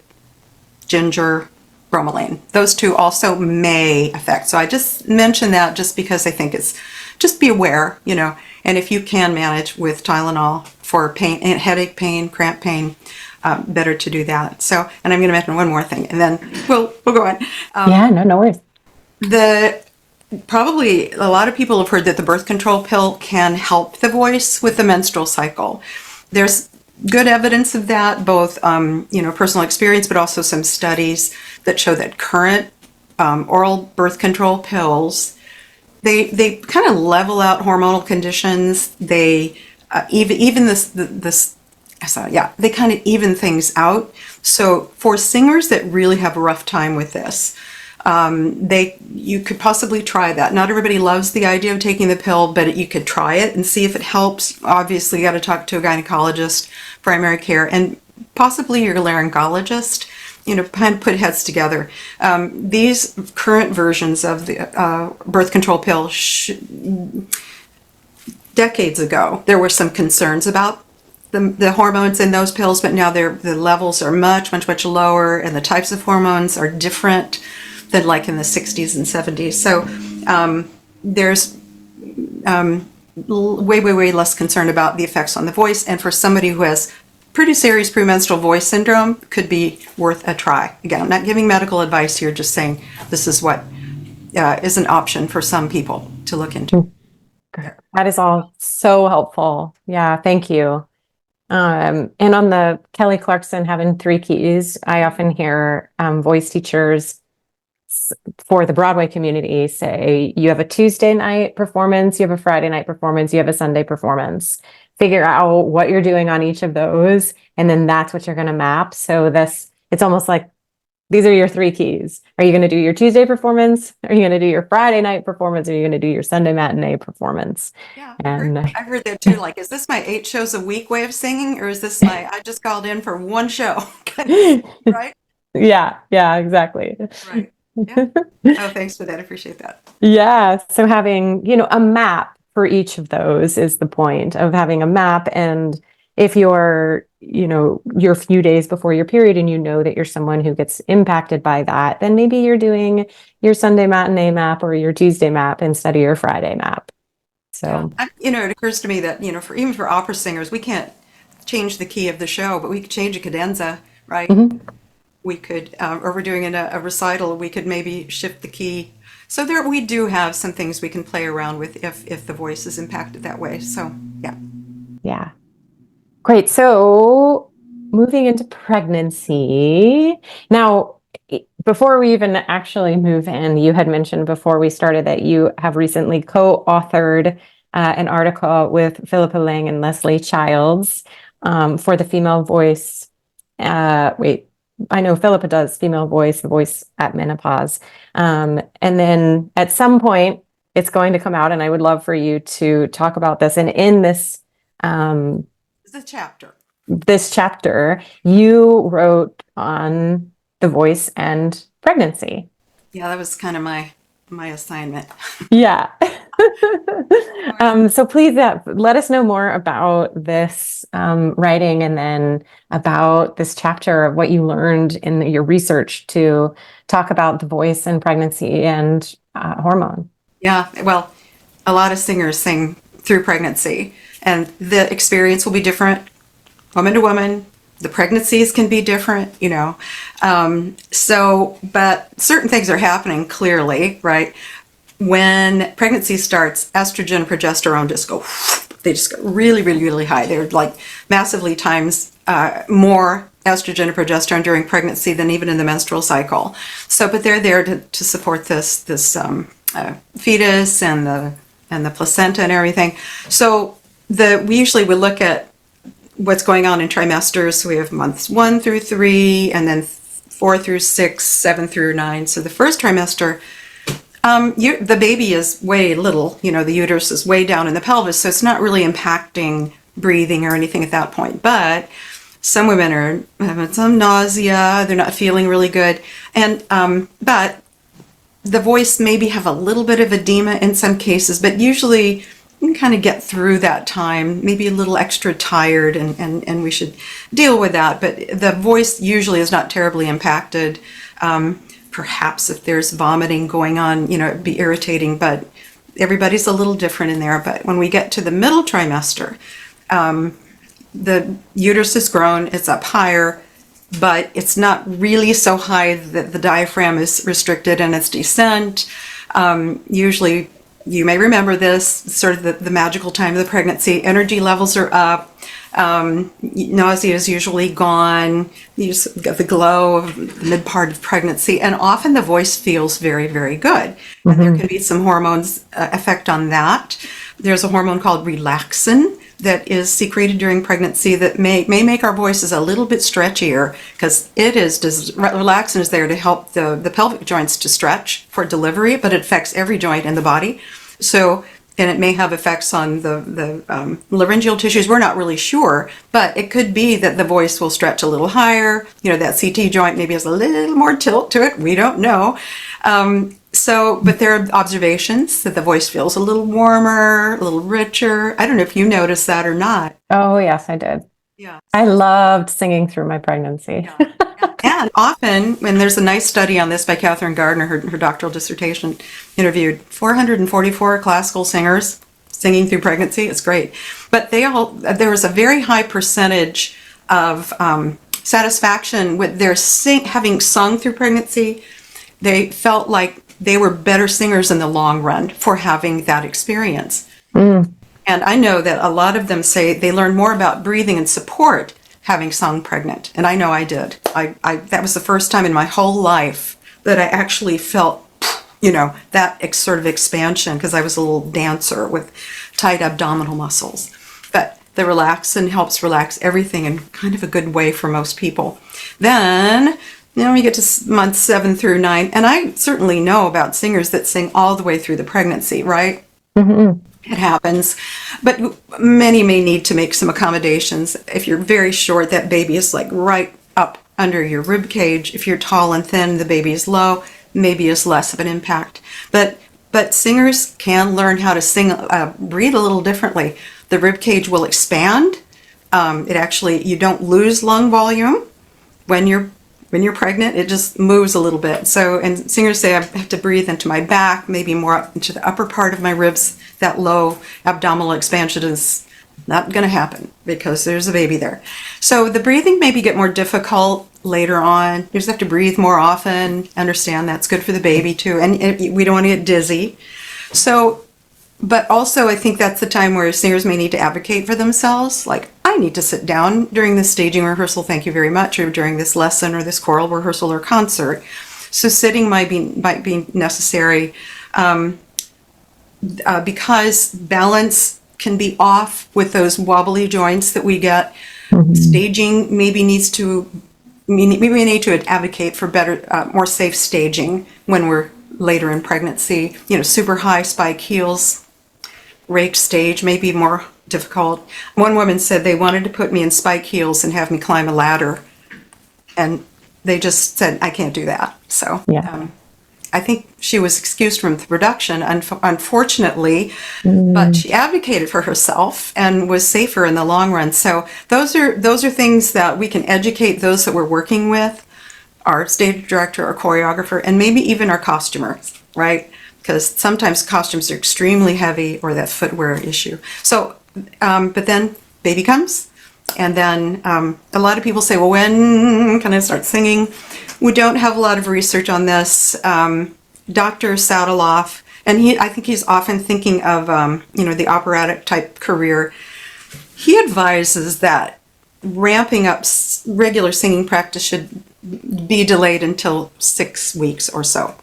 ginger, bromelain. Those two also may affect. So I just mention that just because I think it's, just be aware, and if you can manage with Tylenol for pain, headache pain, cramp pain, better to do that. So, and I'm going to mention one more thing, and then we'll go on. Yeah, no worries. Probably a lot of people have heard that the birth control pill can help the voice with the menstrual cycle. There's good evidence of that, both personal experience, but also some studies that show that current oral birth control pills, they kind of level out hormonal conditions. They even they kind of even things out. So for singers that really have a rough time with this, you could possibly try that. Not everybody loves the idea of taking the pill, but you could try it and see if it helps. Obviously, you got to talk to a gynecologist, primary care, and possibly your laryngologist. Kind of put heads together. These current versions of the birth control pill, decades ago, there were some concerns about the hormones in those pills, but now the levels are much, much, much lower, and the types of hormones are different than like in the 60s and 70s. So there's way, way, way less concern about the effects on the voice. And for somebody who has pretty serious premenstrual voice syndrome, could be worth a try. Again, I'm not giving medical advice here, just saying this is what is an option for some people to look into. That is all so helpful. Yeah, thank you. And on the Kelly Clarkson having 3 keys, I often hear voice teachers for the Broadway community say, you have a Tuesday night performance, you have a Friday night performance, you have a Sunday performance. Figure out what you're doing on each of those, and then that's what you're going to map. So it's almost like these are your 3 keys. Are you going to do your Tuesday performance? Are you going to do your Friday night performance? Or are you going to do your Sunday matinee performance? Yeah, And I've heard that too. Like, is this my 8 shows a week way of singing, or is this I just called in for one show? Right? yeah, exactly. Right. Yeah. Oh, thanks for that. I appreciate that. Yeah. So having, a map for each of those is the point of having a map. And if you're, you're a few days before your period and that you're someone who gets impacted by that, then maybe you're doing your Sunday matinee map or your Tuesday map instead of your Friday map. So, yeah. It occurs to me that, even for opera singers, we can't change the key of the show, but we could change a cadenza, right? mm-hmm. We could, or we're doing a recital, we could maybe shift the key. So we do have some things we can play around with if the voice is impacted that way. So, yeah. Yeah. Great. So moving into pregnancy. Now, before we even actually move in, you had mentioned before we started that you have recently co-authored an article with Philippa Lang and Leslie Childs for the Female Voice. I know Philippa does Female Voice, the Voice at Menopause. And then at some point, it's going to come out, and I would love for you to talk about this. And in this This chapter, you wrote on the voice and pregnancy. Yeah, that was kind of my my assignment. Yeah. So please let us know more about this writing, and then about this chapter of what you learned in your research to talk about the voice and pregnancy and hormone. Yeah, well, a lot of singers sing through pregnancy, and the experience will be different, woman to woman. The pregnancies can be different, but certain things are happening clearly, right? When pregnancy starts, estrogen and progesterone they just go really, really, really high. They're like massively times more estrogen and progesterone during pregnancy than even in the menstrual cycle. So, but they're there to support this fetus and the placenta and everything. So we usually would look at what's going on in trimesters. So we have months 1 through 3, and then 4 through 6, 7 through 9. So the first trimester, the baby is way little. The uterus is way down in the pelvis, so it's not really impacting breathing or anything at that point. But some women are having some nausea, they're not feeling really good, and but the voice maybe have a little bit of edema in some cases, but usually you can kind of get through that time, maybe a little extra tired, and we should deal with that. But the voice usually is not terribly impacted. Perhaps if there's vomiting going on, it'd be irritating, but everybody's a little different in there. But when we get to the middle trimester, the uterus is grown, it's up higher, but it's not really so high that the diaphragm is restricted and it's descent. Usually, you may remember this, sort of the magical time of the pregnancy, energy levels are up, nausea is usually gone, you just get the glow of the mid part of pregnancy, and often the voice feels very, very good. Mm-hmm. And there can be some hormones effect on that. There's a hormone called relaxin that is secreted during pregnancy that may make our voices a little bit stretchier, because relaxin is there to help the pelvic joints to stretch for delivery, but it affects every joint in the body. So, and it may have effects on the laryngeal tissues. We're not really sure, but it could be that the voice will stretch a little higher. That CT joint maybe has a little more tilt to it. We don't know. But there are observations that the voice feels a little warmer, a little richer. I don't know if you noticed that or not. Oh, yes, I did. Yeah. I loved singing through my pregnancy. Yeah. And often, and there's a nice study on this by Catherine Gardner, her doctoral dissertation, interviewed 444 classical singers singing through pregnancy. It's great. But there was a very high percentage of satisfaction with their having sung through pregnancy. They felt like they were better singers in the long run for having that experience. Mm. And I know that a lot of them say they learned more about breathing and support having sung pregnant. And I know I did. That was the first time in my whole life that I actually felt, that sort of expansion, because I was a little dancer with tight abdominal muscles. But the relaxin helps relax everything in kind of a good way for most people. Then, we get to months 7 through 9, and I certainly know about singers that sing all the way through the pregnancy, right? Mm-hmm. It happens, but many may need to make some accommodations. If you're very short, that baby is like right up under your rib cage. If you're tall and thin, the baby is low, maybe is less of an impact. But singers can learn how to sing, breathe a little differently. The rib cage will expand. You don't lose lung volume when you're pregnant. It just moves a little bit. So, and singers say I have to breathe into my back, maybe more up into the upper part of my ribs. That low abdominal expansion is not going to happen because there's a baby there. So the breathing maybe get more difficult later on. You just have to breathe more often. Understand that's good for the baby too. And we don't want to get dizzy. So, but also I think that's the time where singers may need to advocate for themselves. Like, I need to sit down during this staging rehearsal, thank you very much, or during this lesson or this choral rehearsal or concert. So sitting might be necessary. Because balance can be off with those wobbly joints that we get. Mm-hmm. Staging we need to advocate for better, more safe staging when we're later in pregnancy. Super high spike heels, rake stage may be more difficult. One woman said they wanted to put me in spike heels and have me climb a ladder, and they just said I can't do that. So yeah. I think she was excused from the production, unfortunately, but Mm. she advocated for herself and was safer in the long run. So those are things that we can educate those that we're working with, our stage director, our choreographer, and maybe even our costumer, right? Because sometimes costumes are extremely heavy, or that footwear issue. So, but then baby comes, and then a lot of people say, well, when can I start singing? We don't have a lot of research on this. Dr. Sadaloff, and I think he's often thinking of, the operatic type career. He advises that ramping up regular singing practice should be delayed until 6 weeks or so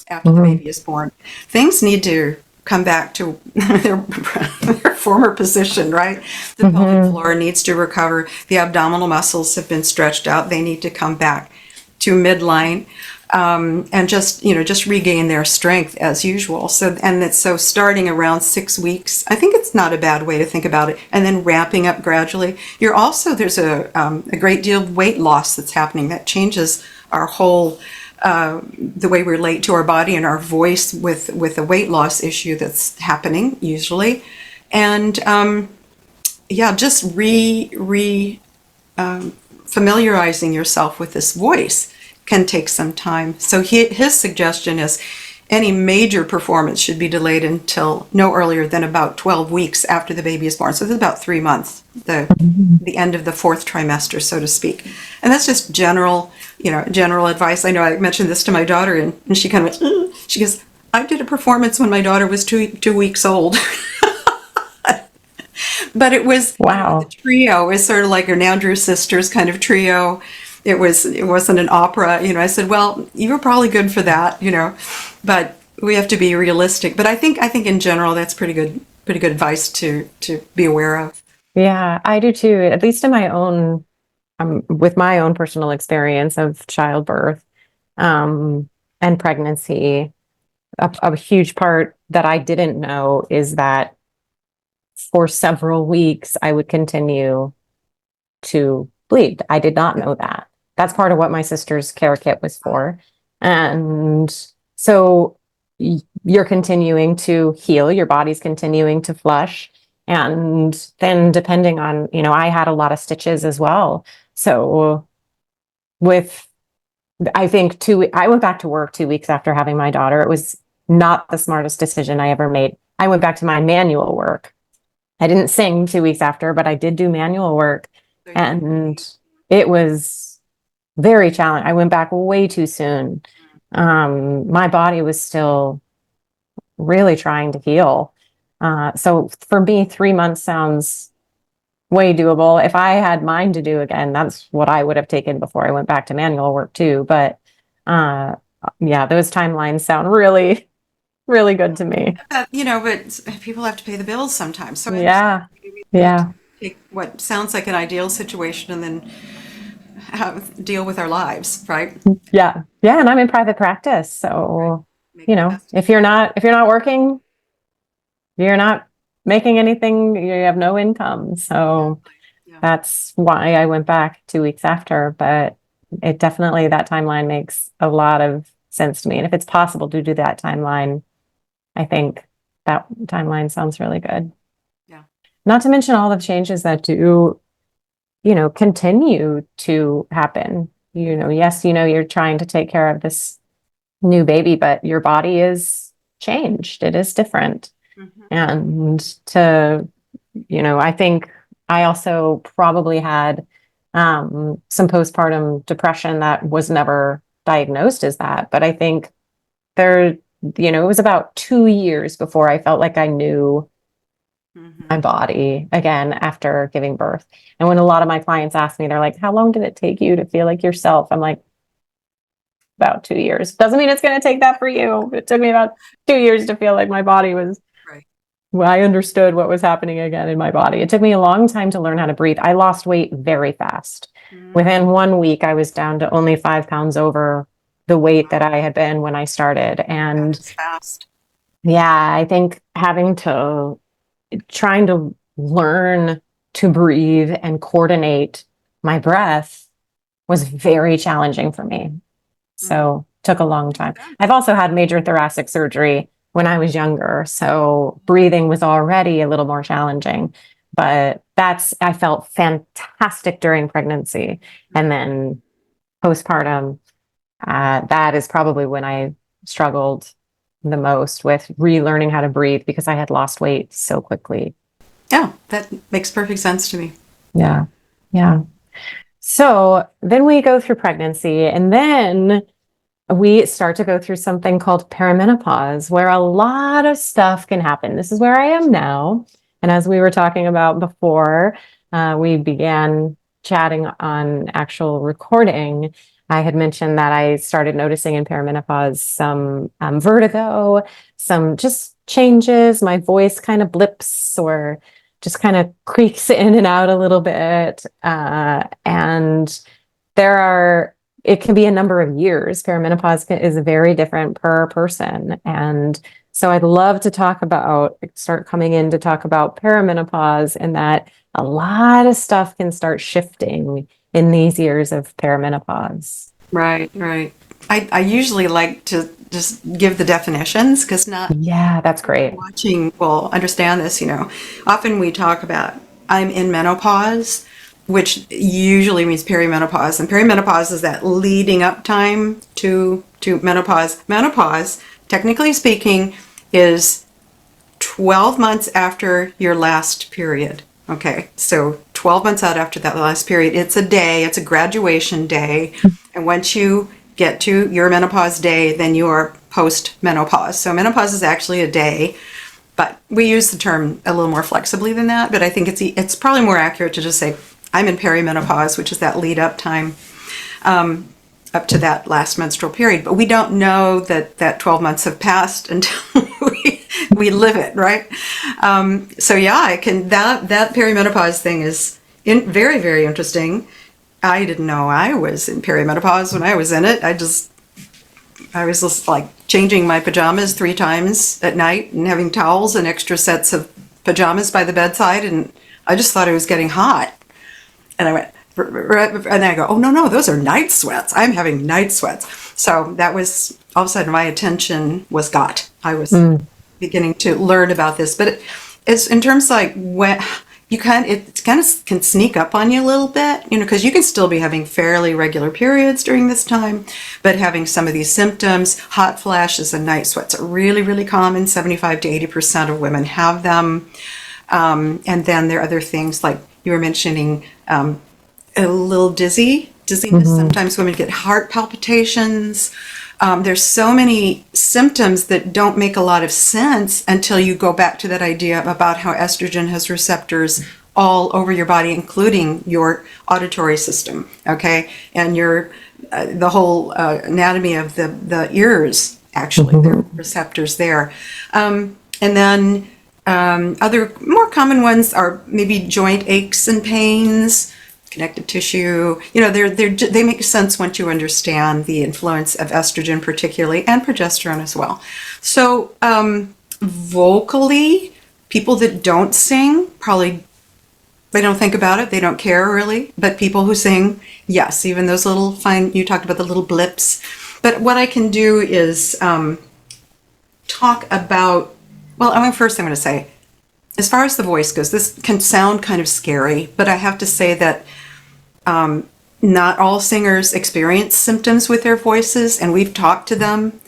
after the Mhm. baby is born. Things need to come back to their former position, right? The pelvic Mhm. floor needs to recover. The abdominal muscles have been stretched out. They need to come back to midline, and just regain their strength as usual. So starting around 6 weeks, I think it's not a bad way to think about it. And then ramping up gradually. There's a great deal of weight loss that's happening that changes our whole the way we relate to our body and our voice with the weight loss issue that's happening usually. And just familiarizing yourself with this voice can take some time. So his suggestion is any major performance should be delayed until no earlier than about 12 weeks after the baby is born. So it's about 3 months, the end of the fourth trimester, so to speak. And that's just general advice. I know I mentioned this to my daughter, and she kind of went, "Ugh." She goes, I did a performance when my daughter was 2 weeks old. But it was the Wow. trio. It was sort of like her Now Drew sisters kind of trio. It wasn't an opera. I said, well, you were probably good for that, but we have to be realistic. But I think in general that's pretty good advice to be aware of. Yeah, I do too. At least in my own, with my own personal experience of childbirth, um, and pregnancy. A huge part that I didn't know is that for several weeks I would continue to bleed. I did not know that. That's part of what my sister's care kit was for. And so you're continuing to heal, your body's continuing to flush. And then depending on, I had a lot of stitches as well. So with, I think I went back to work 2 weeks after having my daughter. It was not the smartest decision I ever made. I went back to my manual work. I didn't sing 2 weeks after, but I did do manual work. And it was very challenging. I went back way too soon. My body was still really trying to heal. So for me, 3 months sounds way doable. If I had mine to do again, that's what I would have taken before I went back to manual work too. But uh, yeah, those timelines sound really, really good to me. But people have to pay the bills sometimes. So I understand. Yeah. We have to Yeah. take what sounds like an ideal situation and then deal with our lives, right? Yeah. Yeah. And I'm in private practice. So, Make the best. if you're not working, you're not making anything, you have no income. So Exactly. Yeah. that's why I went back 2 weeks after. But it definitely, that timeline makes a lot of sense to me. And if it's possible to do that timeline, I think that timeline sounds really good. Yeah. Not to mention all the changes that do, continue to happen. Yes, you're trying to take care of this new baby, but your body is changed. It is different. Mhm. And I think I also probably had some postpartum depression that was never diagnosed as that. But I think there, it was about 2 years before I felt like I knew my Mhm. body again after giving birth. And when a lot of my clients ask me, they're like, how long did it take you to feel like yourself? I'm like, about 2 years. Doesn't mean it's going to take that for you. It took me about 2 years to feel like my body was, Right. well, I understood what was happening again in my body. It took me a long time to learn how to breathe. I lost weight very fast. Mm. Within 1 week, I was down to only 5 pounds over the weight that I had been when I started. That And is fast. yeah, I think trying to learn to breathe and coordinate my breath was very challenging for me. Mm. So took a long time. I've also had major thoracic surgery when I was younger, so breathing was already a little more challenging. But I felt fantastic during pregnancy. And then postpartum, that is probably when I struggled the most with relearning how to breathe because I had lost weight so quickly. Yeah, that makes perfect sense to me. Yeah. Yeah. So then we go through pregnancy, and then we start to go through something called perimenopause, where a lot of stuff can happen. This is where I am now. And as we were talking about before, we began chatting on actual recording. I had mentioned that I started noticing in perimenopause some vertigo, some just changes. My voice kind of blips or just kind of creaks in and out a little bit. And it can be a number of years. Perimenopause is very different per person. And so I'd love to start coming in to talk about perimenopause, and that a lot of stuff can start shifting in these years of perimenopause. Right, right. I usually like to just give the definitions because Yeah, that's great. watching will understand this. Often we talk about I'm in menopause, which usually means perimenopause. And perimenopause is that leading up time to menopause. Menopause, technically speaking, is 12 months after your last period. Okay, so 12 months out after that last period, it's a graduation day. And once you get to your menopause day, then you are post-menopause. So menopause is actually a day, but we use the term a little more flexibly than that. But I think it's probably more accurate to just say, I'm in perimenopause, which is that lead up time up to that last menstrual period. But we don't know that 12 months have passed until we live it, right? So yeah, that perimenopause thing is very, very interesting. I didn't know I was in perimenopause when I was in it. I was just like changing my pajamas 3 times at night and having towels and extra sets of pajamas by the bedside. And I just thought it was getting hot. And I went, and I go, oh, no, those are night sweats. I'm having night sweats. So that was, all of a sudden, my attention was got. I was beginning to learn about this. But it's in terms like when it kind of can sneak up on you a little bit, because you can still be having fairly regular periods during this time, but having some of these symptoms, hot flashes and night sweats are really, really common. 75 to 80% of women have them. And then there are other things like you were mentioning, a little dizziness. Mm-hmm. Sometimes women get heart palpitations. There's so many symptoms that don't make a lot of sense until you go back to that idea about how estrogen has receptors all over your body, including your auditory system, okay? And the whole anatomy of the ears, actually, there are receptors there. And then other more common ones are maybe joint aches and pains, connective tissue. They make sense once you understand the influence of estrogen particularly, and progesterone as well. So vocally, people that don't sing, probably they don't think about it, they don't care really, but people who sing, yes, even those little fine, you talked about the little blips. But what I can do is talk about, first I'm going to say, as far as the voice goes, this can sound kind of scary, but I have to say that not all singers experience symptoms with their voices, and we've talked to them.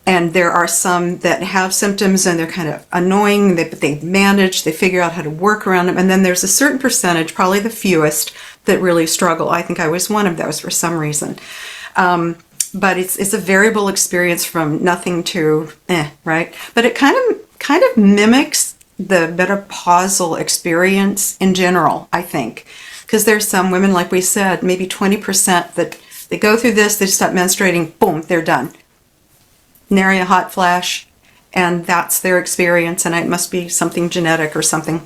And there are some that have symptoms and they're kind of annoying, but they manage, they figure out how to work around them. And then there's a certain percentage, probably the fewest, that really struggle. I think I was one of those for some reason. But it's a variable experience from nothing to right? But it kind of mimics the menopausal experience in general, I think. Because there's some women, like we said, maybe 20% that they go through this, they stop menstruating, boom, they're done. Nary a hot flash, and that's their experience, and it must be something genetic or something.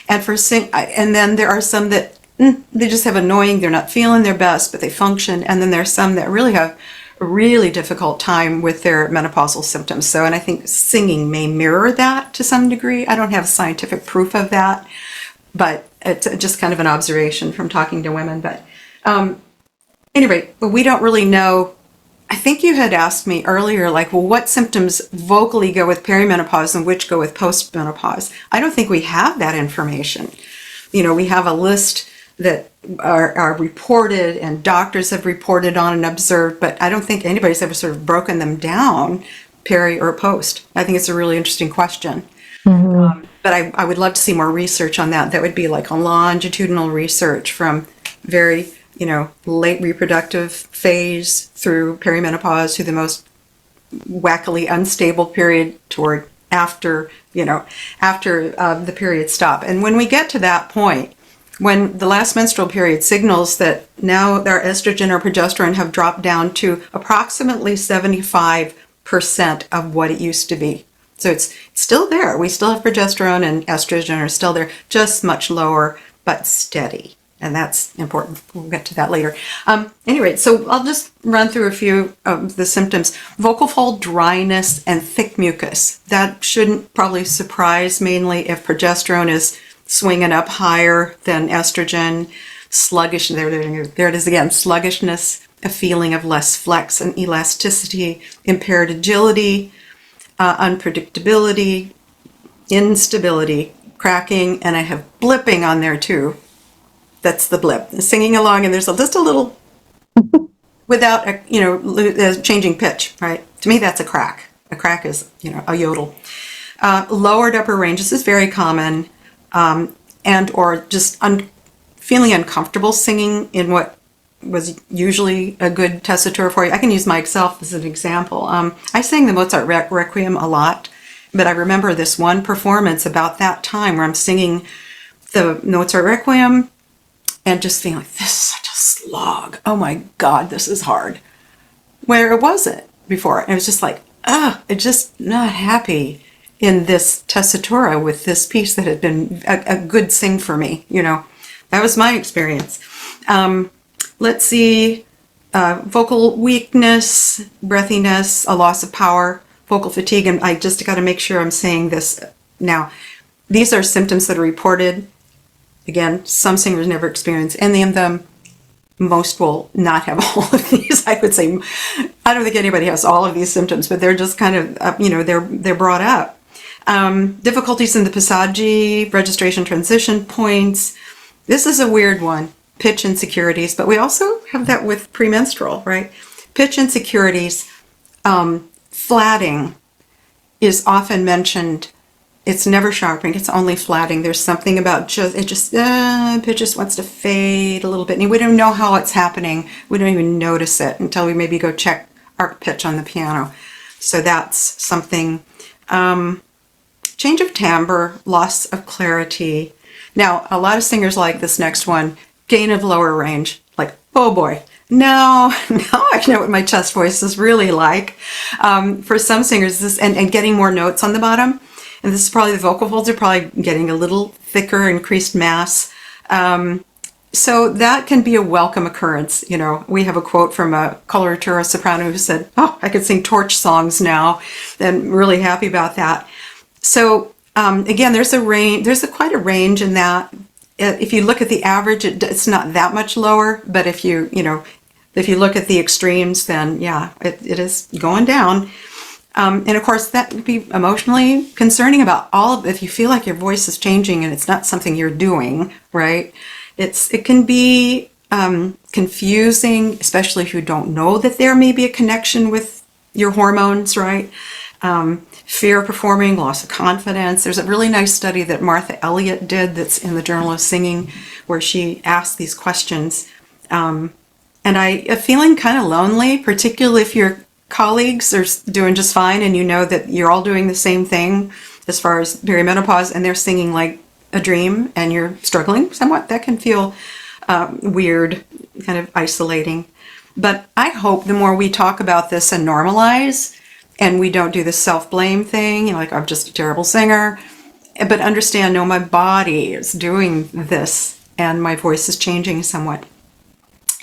And and then there are some that they just have annoying, they're not feeling their best, but they function. And then there's some that really have a really difficult time with their menopausal symptoms. So, and I think singing may mirror that to some degree. I don't have scientific proof of that, but it's just kind of an observation from talking to women. But anyway, we don't really know I think you had asked me earlier, like, well, what symptoms vocally go with perimenopause and which go with postmenopause? I don't think we have that information. We have a list that are reported and doctors have reported on and observed, but I don't think anybody's ever sort of broken them down, peri or post. I think it's a really interesting question. But I would love to see more research on that. That would be like a longitudinal research from very, late reproductive phase through perimenopause to the most wackily unstable period toward after the period stop. And when we get to that point, when the last menstrual period signals that now our estrogen or progesterone have dropped down to approximately 75% of what it used to be. So it's still there. We still have progesterone and estrogen are still there, just much lower, but steady. And that's important. We'll get to that later. Anyway, so I'll just run through a few of the symptoms. Vocal fold dryness and thick mucus. That shouldn't probably surprise, mainly if progesterone is swinging up higher than estrogen. Sluggish, there it is again, sluggishness, a feeling of less flex and elasticity, impaired agility, unpredictability, instability, cracking, and I have blipping on there too. That's the blip. Singing along, and there's just a little, without, changing pitch, right? To me, that's a crack. A crack is, a yodel. Lowered upper range, this is very common, and or just feeling uncomfortable singing in what was usually a good tessitura for you. I can use myself as an example. I sang the Mozart Requiem a lot, but I remember this one performance about that time where I'm singing the Mozart Requiem and just feeling like, this is such a slog. Oh my God, this is hard. Where it wasn't before. And it was just like, I'm just not happy in this tessitura with this piece that had been a good sing for me. That was my experience. Let's see, vocal weakness, breathiness, a loss of power, vocal fatigue, and I just got to make sure I'm saying this now. These are symptoms that are reported. Again, some singers never experience any of them. Most will not have all of these. I would say, I don't think anybody has all of these symptoms, but they're just kind of, they're brought up. Difficulties in the passaggi, registration transition points. This is a weird one. Pitch insecurities, but we also have that with premenstrual, right? Pitch insecurities, flatting is often mentioned. It's never sharpening, it's only flatting. There's something about pitch just wants to fade a little bit. And we don't know how it's happening. We don't even notice it until we maybe go check our pitch on the piano. So that's something. Change of timbre, loss of clarity. Now, a lot of singers like this next one. Gain of lower range, like, oh boy, now I know what my chest voice is really like. For some singers, this and getting more notes on the bottom, and this is probably the vocal folds are probably getting a little thicker, increased mass. So that can be a welcome occurrence. We have a quote from a coloratura soprano who said, "Oh, I could sing torch songs now," and really happy about that. So again, there's a range. There's quite a range in that. If you look at the average, it's not that much lower, but if you look at the extremes, then yeah, it is going down. And of course, that would be emotionally concerning about if you feel like your voice is changing and it's not something you're doing, right? It can be confusing, especially if you don't know that there may be a connection with your hormones, right? Fear of performing, loss of confidence. There's a really nice study that Martha Elliott did that's in the Journal of Singing where she asked these questions. And feeling kind of lonely, particularly if your colleagues are doing just fine and you know that you're all doing the same thing as far as perimenopause and they're singing like a dream and you're struggling somewhat. That can feel weird, kind of isolating. But I hope the more we talk about this and normalize, and we don't do the self-blame thing, like I'm just a terrible singer, but understand, no, my body is doing this and my voice is changing somewhat.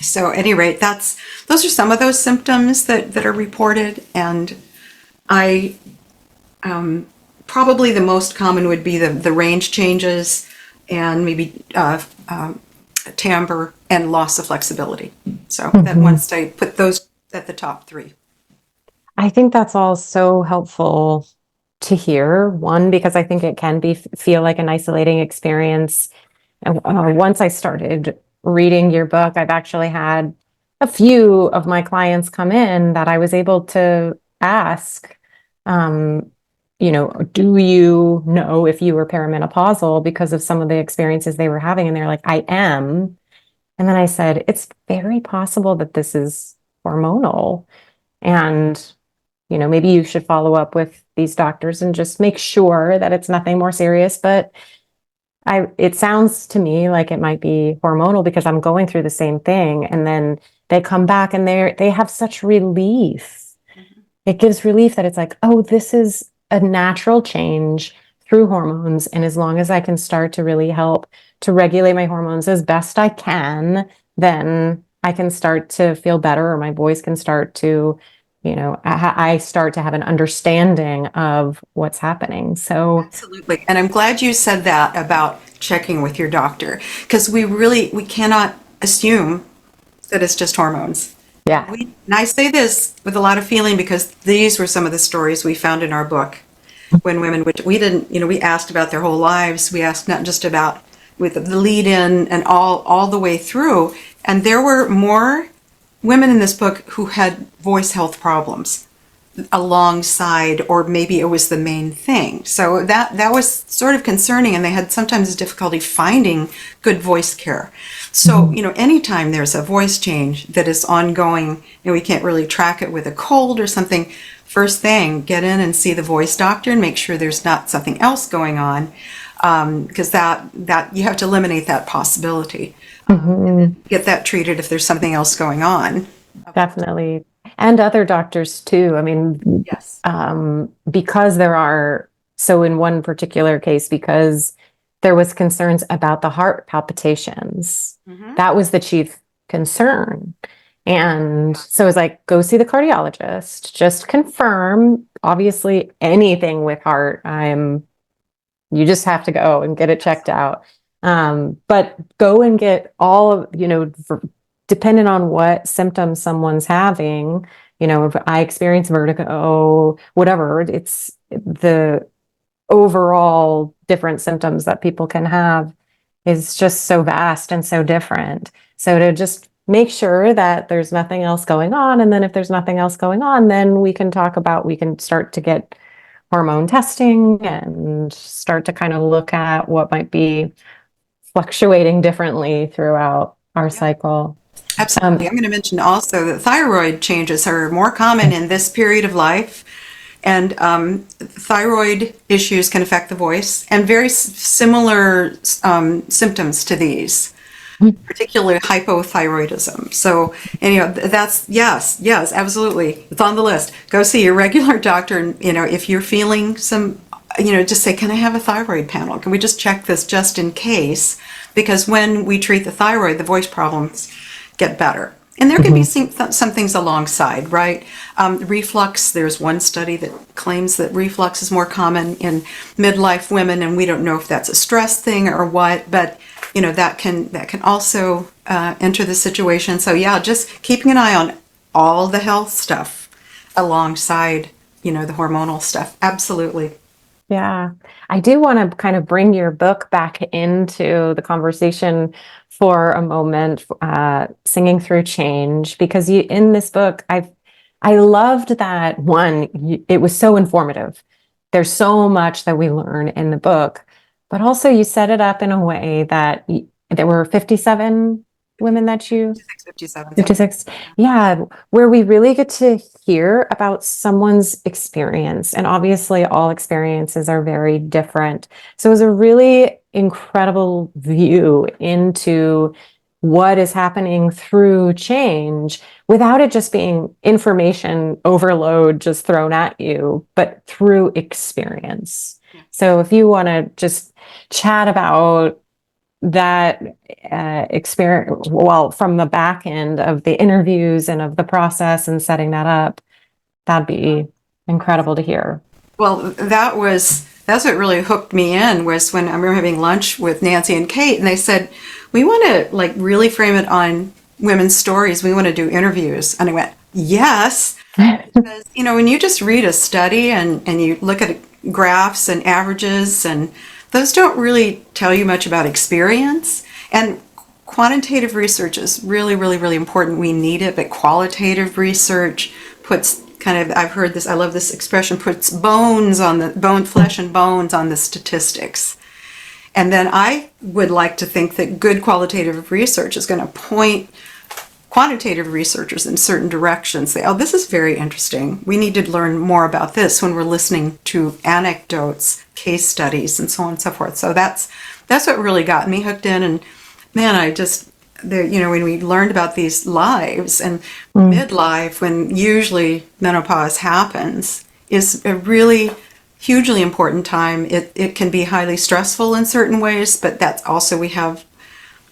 So at any rate, those are some of those symptoms that are reported, and I probably the most common would be the range changes and maybe timbre and loss of flexibility. So that once I put those at the top three. I think that's all so helpful to hear. One, because I think it can feel like an isolating experience. And once I started reading your book, I've actually had a few of my clients come in that I was able to ask, um, do you know if you were perimenopausal because of some of the experiences they were having? And they're like, I am. And then I said, it's very possible that this is hormonal. And, maybe you should follow up with these doctors and just make sure that it's nothing more serious. But it sounds to me like it might be hormonal because I'm going through the same thing. And then they come back and they have such relief. Mhm. It gives relief that it's like, oh, this is a natural change through hormones. And as long as I can start to really help to regulate my hormones as best I can, then I can start to feel better, or my voice can start to, I start to have an understanding of what's happening. So, Absolutely. And I'm glad you said that about checking with your doctor, because we cannot assume that it's just hormones. yeah. And I say this with a lot of feeling because these were some of the stories we found in our book when women, which we didn't, we asked about their whole lives. We asked not just about with the lead in and all the way through. And there were more women in this book who had voice health problems alongside, or maybe it was the main thing. So that was sort of concerning, and they had sometimes difficulty finding good voice care. So, anytime there's a voice change that is ongoing and we can't really track it with a cold or something, first thing, get in and see the voice doctor and make sure there's not something else going on, because that you have to eliminate that possibility. Get that treated if there's something else going on. Definitely. And other doctors too. I mean, Yes. because so in one particular case, because there was concerns about the heart palpitations, that was the chief concern. And so it was like, go see the cardiologist, just confirm. Obviously, anything with heart, you just have to go and get it checked out. But go and get all of, depending on what symptoms someone's having, if I experience vertigo, whatever, it's the overall different symptoms that people can have is just so vast and so different. So to just make sure that there's nothing else going on. And then if there's nothing else going on, then we can start to get hormone testing and start to kind of look at what might be fluctuating differently throughout our cycle. Absolutely. I'm going to mention also that thyroid changes are more common in this period of life, and thyroid issues can affect the voice, and very similar symptoms to these, particularly hypothyroidism. So, that's, yes, absolutely. It's on the list. Go see your regular doctor, and, if you're feeling some, just say, can I have a thyroid panel? Can we just check this just in case? Because when we treat the thyroid, the voice problems get better. And there can be some things alongside, right? Reflux, there's one study that claims that reflux is more common in midlife women, and we don't know if that's a stress thing or what, but that can also enter the situation. So yeah, just keeping an eye on all the health stuff alongside, the hormonal stuff. Absolutely. Yeah. I do want to kind of bring your book back into the conversation for a moment, Singing Through Change, because in this book, I loved that it was so informative. There's so much that we learn in the book, but also you set it up in a way that there were 57 women that 57. 56. Yeah, where we really get to hear about someone's experience. And obviously, all experiences are very different. So it was a really incredible view into what is happening through change without it just being information overload just thrown at you, but through experience. So if you want to just chat about that experience, well, from the back end of the interviews and of the process and setting that up, that'd be incredible to hear. Well, that's what really hooked me in, was when I remember having lunch with Nancy and Kate, and they said, we want to really frame it on women's stories. We want to do interviews. And I went, yes. Because, when you just read a study and you look at graphs and averages, and those don't really tell you much about experience. And quantitative research is really, really, really important. We need it, but qualitative research puts I've heard this, I love this expression, puts flesh and bones on the statistics. And then I would like to think that good qualitative research is going to point quantitative researchers in certain directions. Say, oh, this is very interesting. We need to learn more about this when we're listening to anecdotes, case studies, and so on and so forth. So that's what really got me hooked in. And man, when we learned about these lives and midlife, when usually menopause happens, is a really hugely important time. It can be highly stressful in certain ways, but that's also, we have,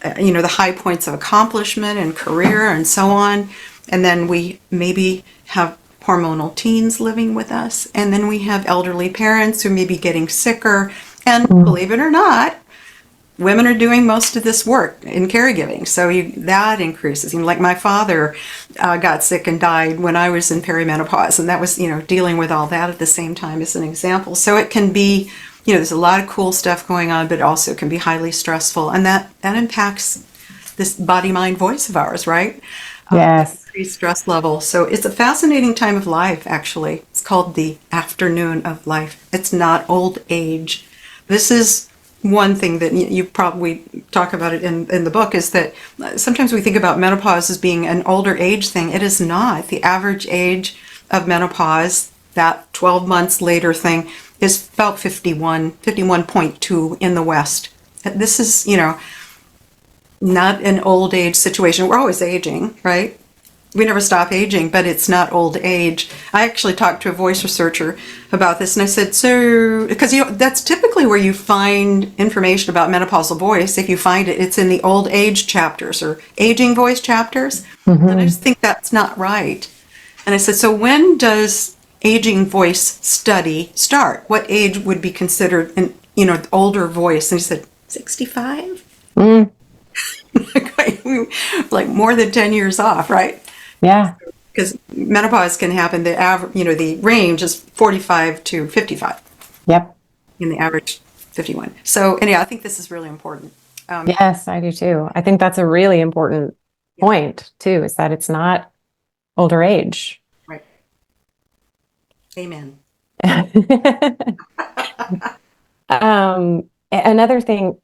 the high points of accomplishment and career and so on. And then we maybe have hormonal teens living with us. And then we have elderly parents who may be getting sicker. And believe it or not, women are doing most of this work in caregiving, so that increases. Like my father got sick and died when I was in perimenopause, and that was, dealing with all that at the same time as an example. So it can be, there's a lot of cool stuff going on, but it also can be highly stressful, and that impacts this body-mind voice of ours, right? Yes. Increased stress level. So it's a fascinating time of life, actually. It's called the afternoon of life. It's not old age. This is one thing that you probably talk about it in the book, is that sometimes we think about menopause as being an older age thing. It is not. The average age of menopause, that 12 months later thing, is about 51.2 in the West. This is, not an old age situation. We're always aging, right? We never stop aging, but it's not old age. I actually talked to a voice researcher about this, and I said, so, because that's typically where you find information about menopausal voice. If you find it, it's in the old age chapters or aging voice chapters. And I just think that's not right. And I said, so when does aging voice study start? What age would be considered an older voice? And he said, 65? Like more than 10 years off, right? Yeah. Because menopause can happen, the range is 45 to 55. Yep. In the average 51. So anyhow, I think this is really important. Yes, I do too. I think that's a really important point too, is that it's not older age. Right. Amen. Another thing,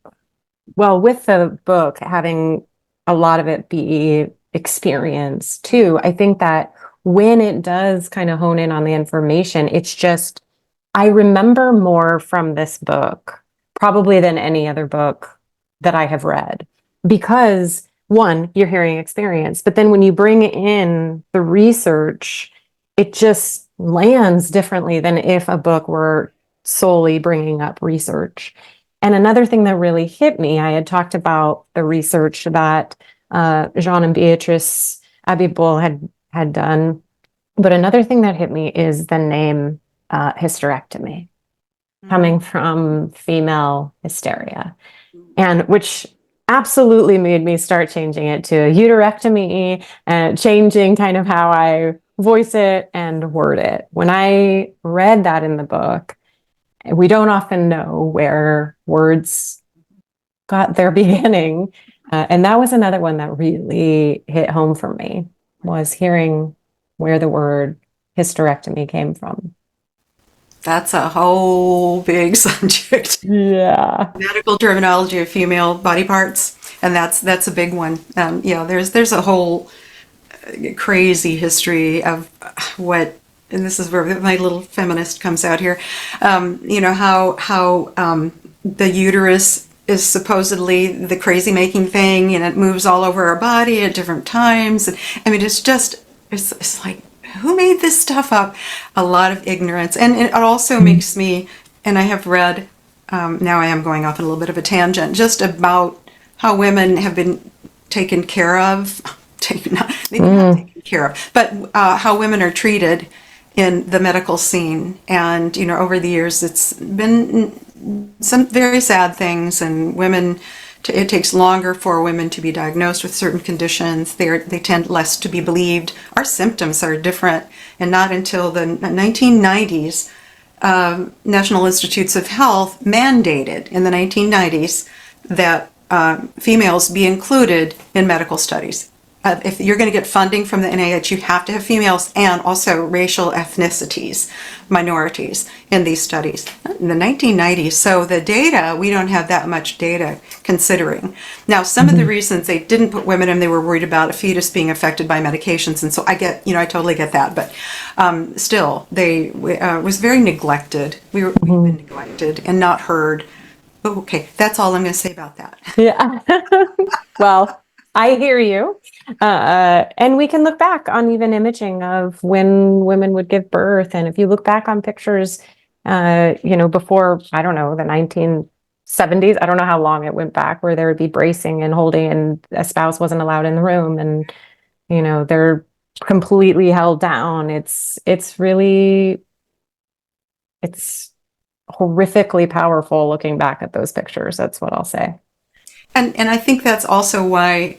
well, with the book, having a lot of it be experience too, I think that when it does kind of hone in on the information, it's just, I remember more from this book probably than any other book that I have read, because one, you're hearing experience, but then when you bring in the research, it just lands differently than if a book were solely bringing up research. And another thing that really hit me, I had talked about the research that Jean and Beatrice Abibol had done, but another thing that hit me is the name hysterectomy, coming from female hysteria, and which absolutely made me start changing it to uterectomy and changing kind of how I voice it and word it. When I read that in the book, we don't often know where words got their beginning. And that was another one that really hit home for me, was hearing where the word hysterectomy came from. That's a whole big subject. Yeah. Medical terminology of female body parts, and that's a big one. There's a whole crazy history of what, and this is where my little feminist comes out here. How the uterus is supposedly the crazy making thing, and it moves all over our body at different times. And I mean, it's like, who made this stuff up? A lot of ignorance. And it also makes me, and I have read, now I am going off on a little bit of a tangent, just about how women have been taken care of, maybe not taken care of, but how women are treated in the medical scene. And, over the years, it's been some very sad things, and women It takes longer for women to be diagnosed with certain conditions. They tend less to be believed. Our symptoms are different, and not until the 1990s, National Institutes of Health mandated in the 1990s that females be included in medical studies. If you're going to get funding from the NIH, you have to have females and also racial ethnicities, minorities in these studies. In the 1990s, so the data, we don't have that much data considering. Now, some of the reasons they didn't put women in, they were worried about a fetus being affected by medications, and so I totally get that, but still, they was very neglected. We've been neglected and not heard. Oh, okay, that's all I'm going to say about that. Yeah. Well, I hear you. And we can look back on even imaging of when women would give birth. And if you look back on pictures, before, I don't know, the 1970s, I don't know how long it went back, where there would be bracing and holding and a spouse wasn't allowed in the room. And, they're completely held down. It's horrifically powerful looking back at those pictures. That's what I'll say. And I think that's also why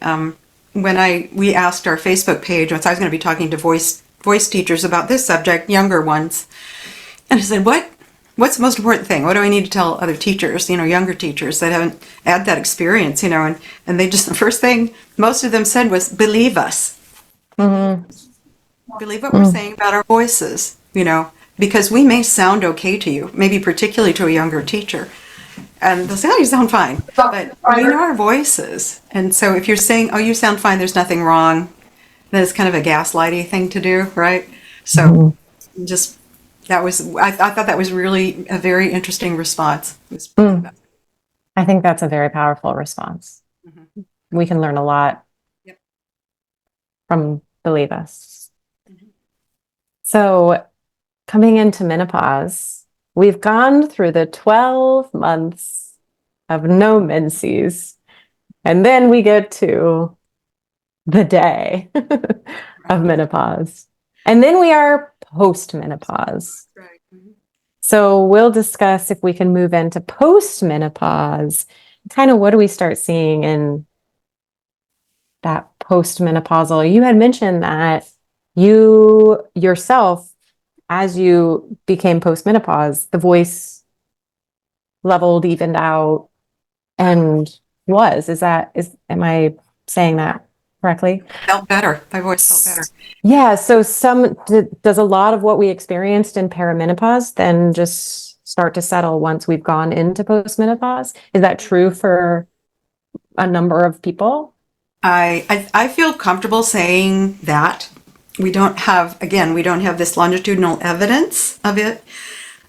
when we asked our Facebook page, once I was going to be talking to voice teachers about this subject, younger ones, and I said, what's the most important thing? What do I need to tell other teachers, younger teachers that haven't had that experience, and they just, the first thing most of them said was, believe us. Believe what we're saying about our voices, because we may sound okay to you, maybe particularly to a younger teacher. And they'll say, oh, you sound fine. But we know our voices. And so if you're saying, oh, you sound fine, there's nothing wrong, then it's kind of a gaslighty thing to do, right? So I thought that was really a very interesting response. I think that's a very powerful response. We can learn a lot from Believe Us. So coming into menopause, we've gone through the 12 months of no menses, and then we get to the day of menopause. And then we are post-menopause. Right. So we'll discuss if we can move into post-menopause, kind of what do we start seeing in that post-menopausal. You had mentioned that you yourself, as you became post-menopause, the voice leveled, evened out, and am I saying that correctly? Felt better. My voice felt better. Yeah. So does a lot of what we experienced in perimenopause then just start to settle once we've gone into post-menopause? Is that true for a number of people? I feel comfortable saying that. We don't have this longitudinal evidence of it,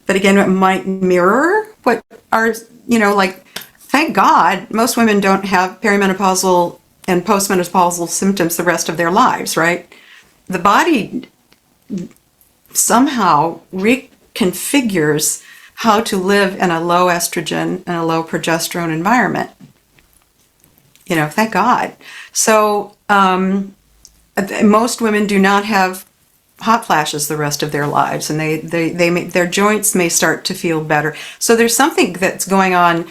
but again, it might mirror what our, thank God, most women don't have perimenopausal and postmenopausal symptoms the rest of their lives, right? The body somehow reconfigures how to live in a low estrogen and a low progesterone environment. Thank God. So, most women do not have hot flashes the rest of their lives, and their joints may start to feel better. So there's something that's going on,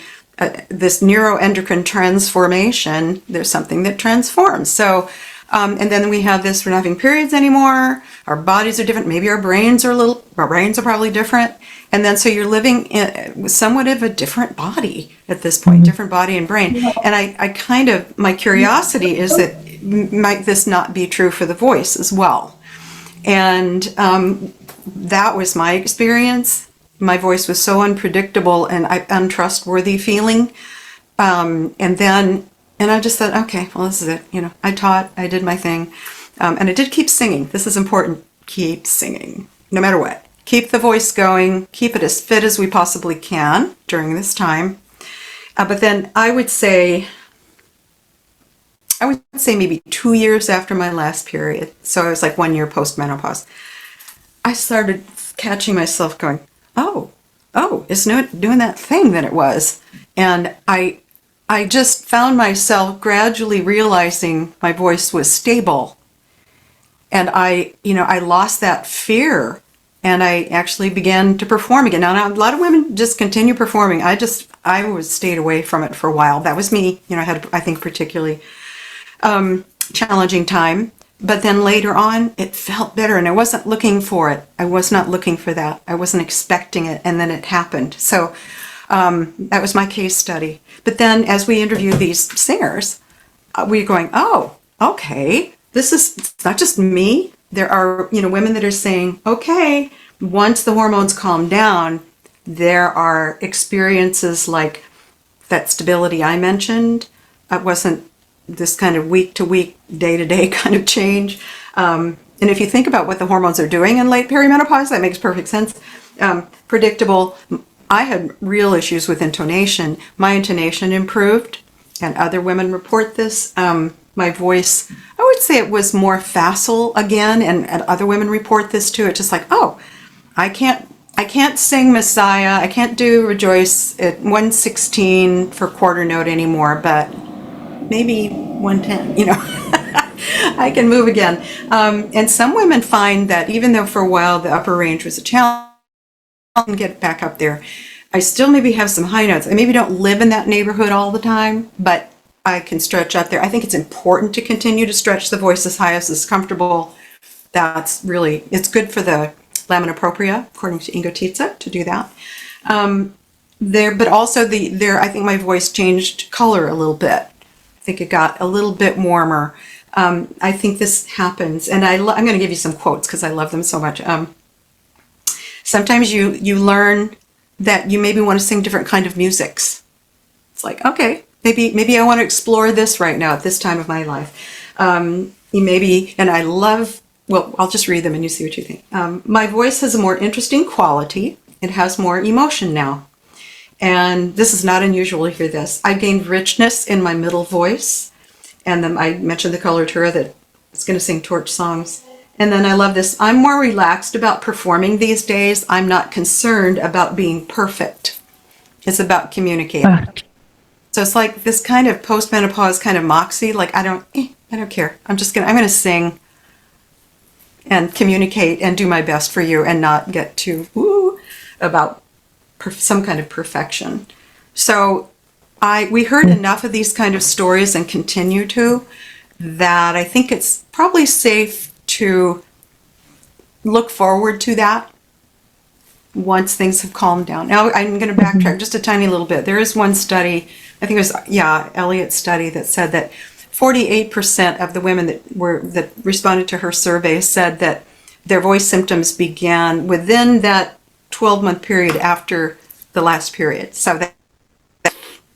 this neuroendocrine transformation. There's something that transforms. So, and then we have this, we're not having periods anymore. Our bodies are different. Maybe our brains are probably different. And then so you're living in somewhat of a different body at this point, different body and brain. And my curiosity is that might this not be true for the voice as well? And that was my experience. My voice was so unpredictable and untrustworthy feeling. And I just thought, okay, well, this is it. I taught, I did my thing. And I did keep singing. This is important. Keep singing, no matter what. Keep the voice going, keep it as fit as we possibly can during this time. But then I would say maybe 2 years after my last period, so I was like 1 year post-menopause, I started catching myself going, oh, it's not doing that thing that it was. And I just found myself gradually realizing my voice was stable. And I lost that fear, and I actually began to perform again. Now, a lot of women just continue performing. I stayed away from it for a while. That was me. I had, I think, particularly challenging time. But then later on, it felt better, and I wasn't looking for it. I was not looking for that. I wasn't expecting it, and then it happened. So that was my case study. But then as we interviewed these singers, we're going, oh, okay, it's not just me. There are, women that are saying, okay, once the hormones calm down, there are experiences like that stability I mentioned. It wasn't this kind of week to week, day to day kind of change. And if you think about what the hormones are doing in late perimenopause, that makes perfect sense. Predictable. I had real issues with intonation. My intonation improved, and other women report this. My voice, I would say it was more facile again, and other women report this too. It's just like, oh, I can't sing Messiah. I can't do Rejoice at 116 for quarter note anymore, but maybe 110, I can move again. And some women find that even though for a while the upper range was a challenge, I can get back up there. I still maybe have some high notes. I maybe don't live in that neighborhood all the time, but I can stretch up there. I think it's important to continue to stretch the voice as high as is comfortable. It's good for the lamina propria, according to Ingo Tietze, to do that. But also I think my voice changed color a little bit. I think it got a little bit warmer. I think this happens, and I'm going to give you some quotes because I love them so much. Sometimes you learn that you maybe want to sing different kind of musics. It's like, okay, maybe I want to explore this right now at this time of my life. And I love, well, I'll just read them and you see what you think. My voice has a more interesting quality. It has more emotion now. And this is not unusual to hear this. I gained richness in my middle voice. And then I mentioned the coloratura that is going to sing torch songs. And then I love this. I'm more relaxed about performing these days. I'm not concerned about being perfect. It's about communicating. So it's like this kind of postmenopause kind of moxie. Like, I don't care. I'm going to sing and communicate and do my best for you and not get too about some kind of perfection. So we heard enough of these kind of stories and continue to, that I think it's probably safe to look forward to that once things have calmed down. Now I'm going to backtrack just a tiny little bit. There is one study, I think it was Elliott's study, that said that 48% of the women that responded to her survey said that their voice symptoms began within that 12-month period after the last period. So that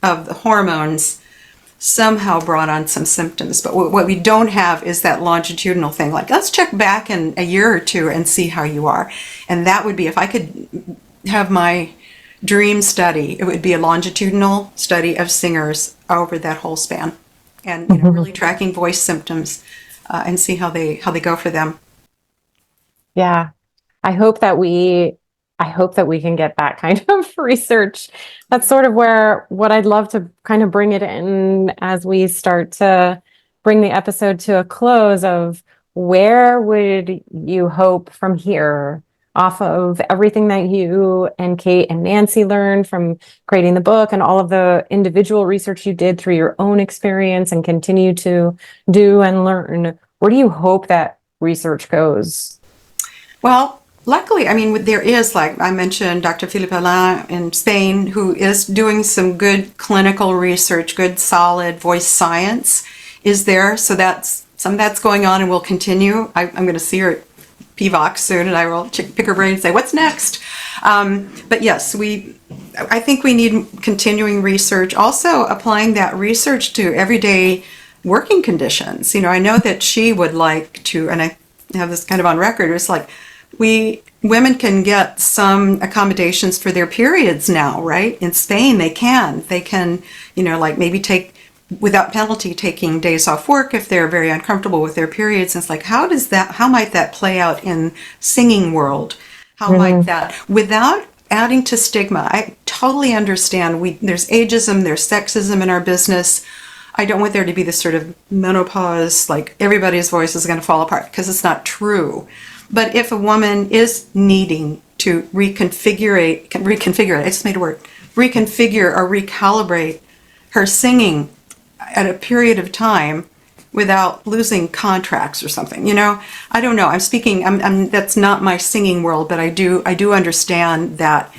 of the hormones somehow brought on some symptoms. But what we don't have is that longitudinal thing. Like, let's check back in a year or two and see how you are. And that would be, if I could have my dream study, it would be a longitudinal study of singers over that whole span. And really tracking voice symptoms and see how they go for them. Yeah. I hope that we can get that kind of research. That's sort of what I'd love to kind of bring it in as we start to bring the episode to a close of where would you hope from here, off of everything that you and Kate and Nancy learned from creating the book and all of the individual research you did through your own experience and continue to do and learn. Where do you hope that research goes? Well, luckily, there is, like I mentioned, Dr. Philippe Alain in Spain, who is doing some good clinical research, good solid voice science is there. So some of that's going on and will continue. I'm going to see her at PVOX soon, and I will pick her brain and say, what's next? But yes, I think we need continuing research, also applying that research to everyday working conditions. I know that she would like to, and I have this kind of on record, it's like, women can get some accommodations for their periods now, right? In Spain, they can, like maybe take, without penalty, taking days off work if they're very uncomfortable with their periods. And it's like, how might that play out in singing world? How might that, without adding to stigma? I totally understand. There's ageism, there's sexism in our business. I don't want there to be this sort of menopause, like everybody's voice is going to fall apart, because it's not true. But if a woman is needing to reconfigure it, I just made a word, reconfigure or recalibrate her singing at a period of time without losing contracts or something. I don't know. That's not my singing world, but I do understand that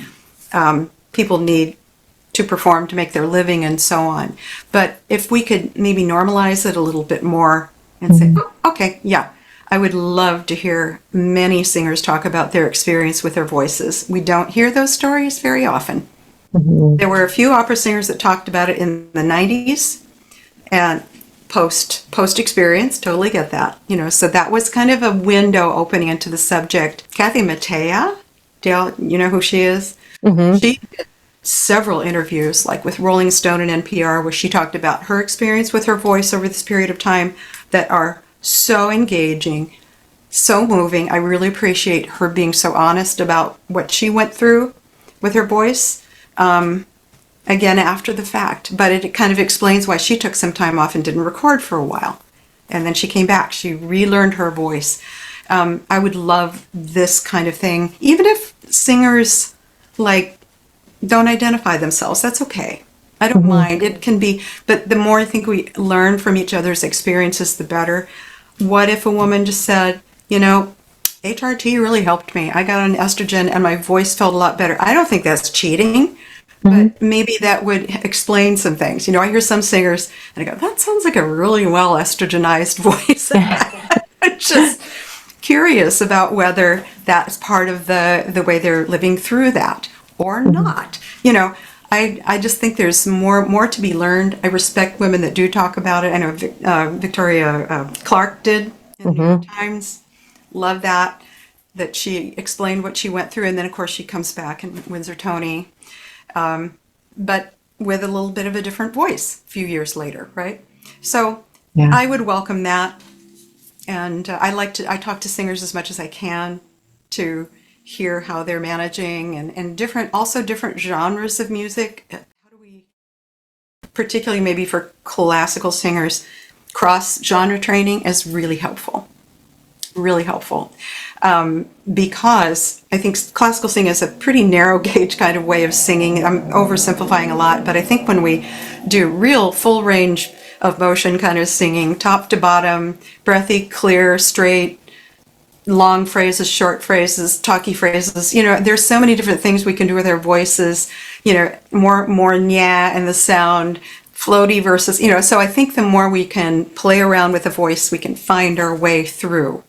people need to perform to make their living and so on. But if we could maybe normalize it a little bit more and say, oh, okay, yeah, I would love to hear many singers talk about their experience with their voices. We don't hear those stories very often. There were a few opera singers that talked about it in the 90s and post experience, totally get that. So that was kind of a window opening into the subject. Kathy Mattea, Dale, you know who she is? She did several interviews, like with Rolling Stone and NPR, where she talked about her experience with her voice over this period of time that are so engaging, so moving. I really appreciate her being so honest about what she went through with her voice, again, after the fact. But it kind of explains why she took some time off and didn't record for a while. And then she came back. She relearned her voice. I would love this kind of thing. Even if singers, don't identify themselves, that's okay. I don't mind. It can be, but the more I think we learn from each other's experiences, the better. What if a woman just said, HRT really helped me. I got on estrogen and my voice felt a lot better. I don't think that's cheating, but maybe that would explain some things. I hear some singers and I go, that sounds like a really well estrogenized voice. I'm just curious about whether that's part of the way they're living through that or not. I just think there's more to be learned. I respect women that do talk about it. I know Victoria Clark did in the New York Times. Love that she explained what she went through. And then, of course, she comes back and wins her Tony, but with a little bit of a different voice a few years later, right? So I would welcome that. And I talk to singers as much as I can to hear how they're managing and different genres of music. How do we, particularly maybe for classical singers, cross-genre training is really helpful. Really helpful. Because I think classical singing is a pretty narrow gauge kind of way of singing. I'm oversimplifying a lot, but I think when we do real full range of motion kind of singing, top to bottom, breathy, clear, straight, long phrases, short phrases, talky phrases, there's so many different things we can do with our voices, more nya and the sound, floaty versus, so I think the more we can play around with the voice, we can find our way through.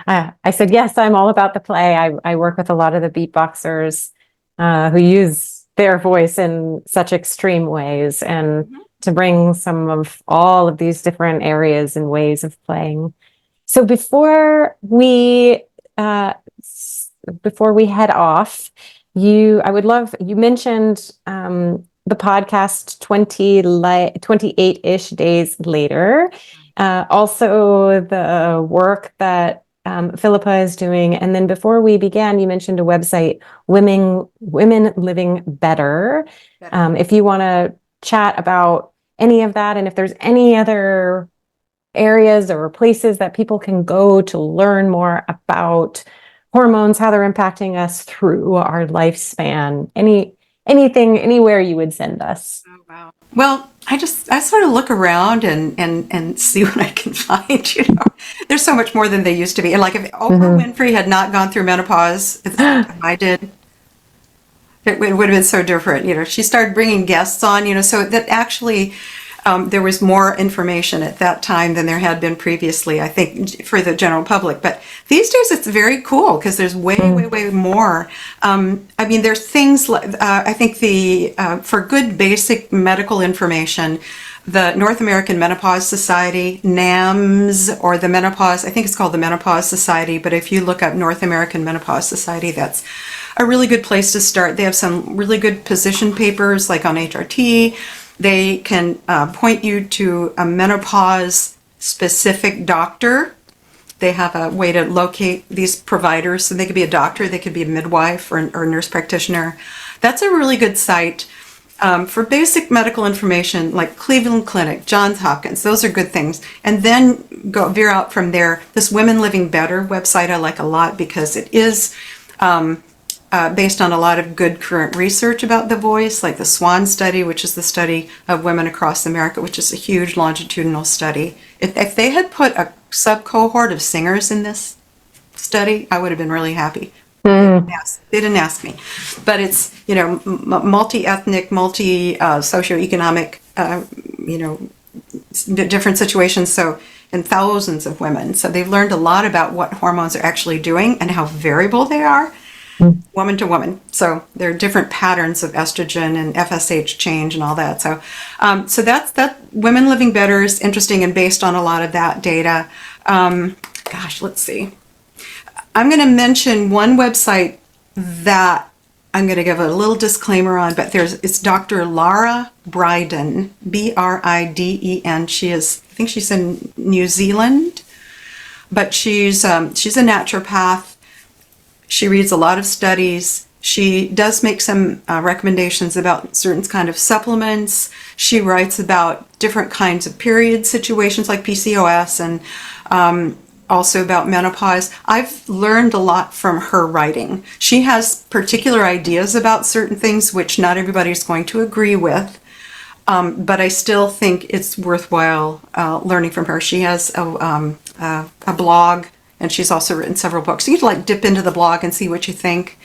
I said, yes, I'm all about the play. I work with a lot of the beatboxers who use their voice in such extreme ways and to bring some of all of these different areas and ways of playing. So before we head off, you mentioned the podcast 28-ish days later. Also the work that Philippa is doing. And then before we began, you mentioned a website, Women Living Better. If you want to chat about any of that, and if there's any other areas or places that people can go to learn more about hormones, how they're impacting us through our lifespan, anything, anywhere you would send us. Oh, wow. Well, I sort of look around and see what I can find, There's so much more than they used to be. And if Oprah Winfrey had not gone through menopause, I did, it would have been so different. She started bringing guests on, so that actually there was more information at that time than there had been previously, I think, for the general public. But these days it's very cool because there's way more. There's things like, I think for good basic medical information, the North American Menopause Society, NAMS, or the Menopause, I think it's called the Menopause Society, but if you look up North American Menopause Society, that's a really good place to start. They have some really good position papers like on HRT. They can point you to a menopause-specific doctor. They have a way to locate these providers. So they could be a doctor, they could be a midwife or a nurse practitioner. That's a really good site for basic medical information, like Cleveland Clinic, Johns Hopkins. Those are good things. And then veer out from there. This Women Living Better website I like a lot because it is based on a lot of good current research about the voice, like the SWAN study, which is the study of women across America, which is a huge longitudinal study. If they had put a sub-cohort of singers in this study, I would have been really happy. They didn't ask me. But it's, multi-ethnic, socioeconomic, different situations. So, and thousands of women. So they've learned a lot about what hormones are actually doing and how variable they are, woman to woman. So there are different patterns of estrogen and FSH change and all that. So, so that's Women Living Better is interesting and based on a lot of that data. Let's see. I'm going to mention one website that I'm going to give a little disclaimer on, but it's Dr. Lara Briden, Briden. I think she's in New Zealand, but she's a naturopath. She reads a lot of studies. She does make some recommendations about certain kind of supplements. She writes about different kinds of period situations like PCOS and also about menopause. I've learned a lot from her writing. She has particular ideas about certain things which not everybody's going to agree with, but I still think it's worthwhile learning from her. She has a blog, and she's also written several books. So you can dip into the blog and see what you think.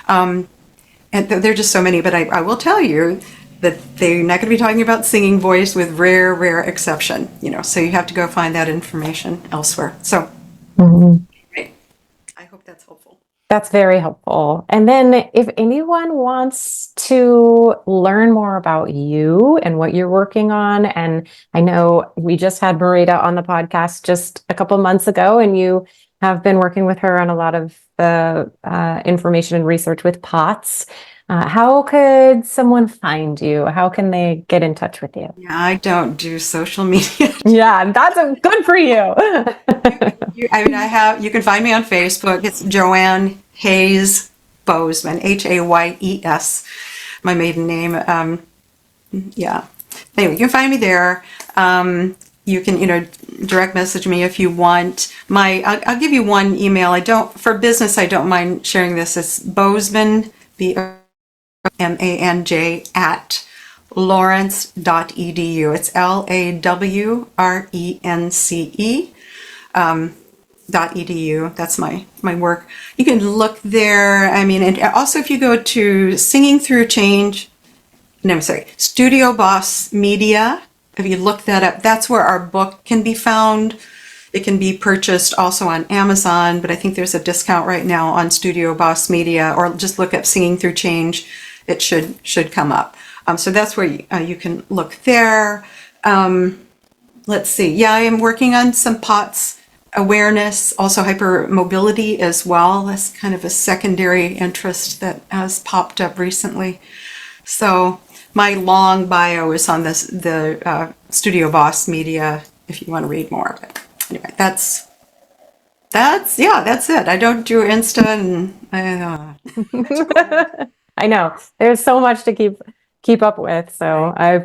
And there are just so many, but I will tell you that they're not going to be talking about singing voice with rare exception, so you have to go find that information elsewhere. So I hope that's helpful. That's very helpful. And then if anyone wants to learn more about you and what you're working on, and I know we just had Marita on the podcast just a couple months ago, and you have been working with her on a lot of the information and research with POTS. How could someone find you? How can they get in touch with you? Yeah, I don't do social media. Yeah, that's good for you. You can find me on Facebook. It's Joanne Hayes Bozeman, Hayes, my maiden name. Anyway, you can find me there. You can, direct message me if you want. I'll give you one email. For business, I don't mind sharing this. It's Bozeman, BOZMANJ at lawrence.edu. It's LAWRENCE .edu. That's my work. You can look there. And also if you go to Studio Boss Media, if you look that up, that's where our book can be found. It can be purchased also on Amazon, but I think there's a discount right now on Studio Boss Media, or just look up Singing Through Change. It should come up. So that's where you can look there. Let's see. Yeah, I am working on some POTS awareness, also hypermobility as well. That's kind of a secondary interest that has popped up recently. So my long bio is on the Studio Boss Media if you want to read more. But anyway, that's it. I don't do Insta and I know there's so much to keep up with. So I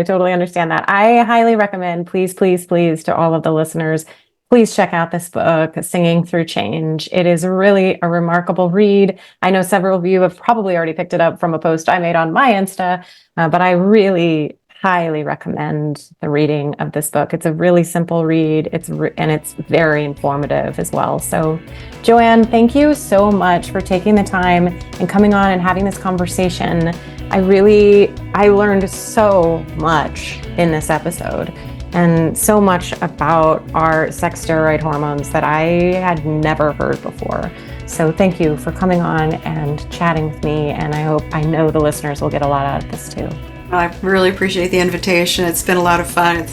totally understand that. I highly recommend, please, to all of the listeners, please check out this book, Singing Through Change. It is really a remarkable read. I know several of you have probably already picked it up from a post I made on my Insta, but I really highly recommend the reading of this book. It's a really simple read. And it's very informative as well. So Joanne, thank you so much for taking the time and coming on and having this conversation. I learned so much in this episode, and so much about our sex steroid hormones that I had never heard before. So thank you for coming on and chatting with me. And I know the listeners will get a lot out of this too. I really appreciate the invitation. It's been a lot of fun.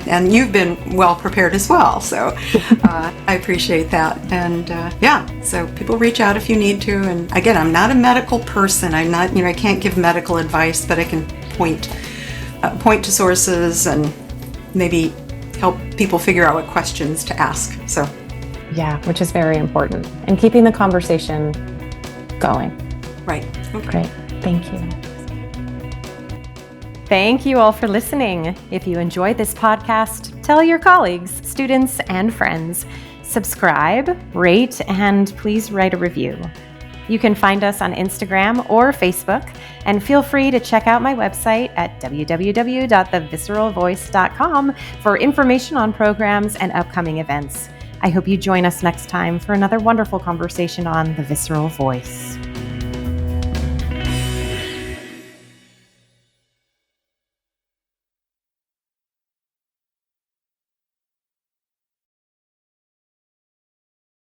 And you've been well prepared as well. So I appreciate that. And so people reach out if you need to. And again, I'm not a medical person. I'm not, I can't give medical advice, but I can point to sources and maybe help people figure out what questions to ask. So yeah, which is very important. And keeping the conversation going. Right. Okay. Great. Thank you. Thank you all for listening. If you enjoyed this podcast, tell your colleagues, students, and friends. Subscribe, rate, and please write a review. You can find us on Instagram or Facebook, and feel free to check out my website at www.thevisceralvoice.com for information on programs and upcoming events. I hope you join us next time for another wonderful conversation on the Visceral Voice.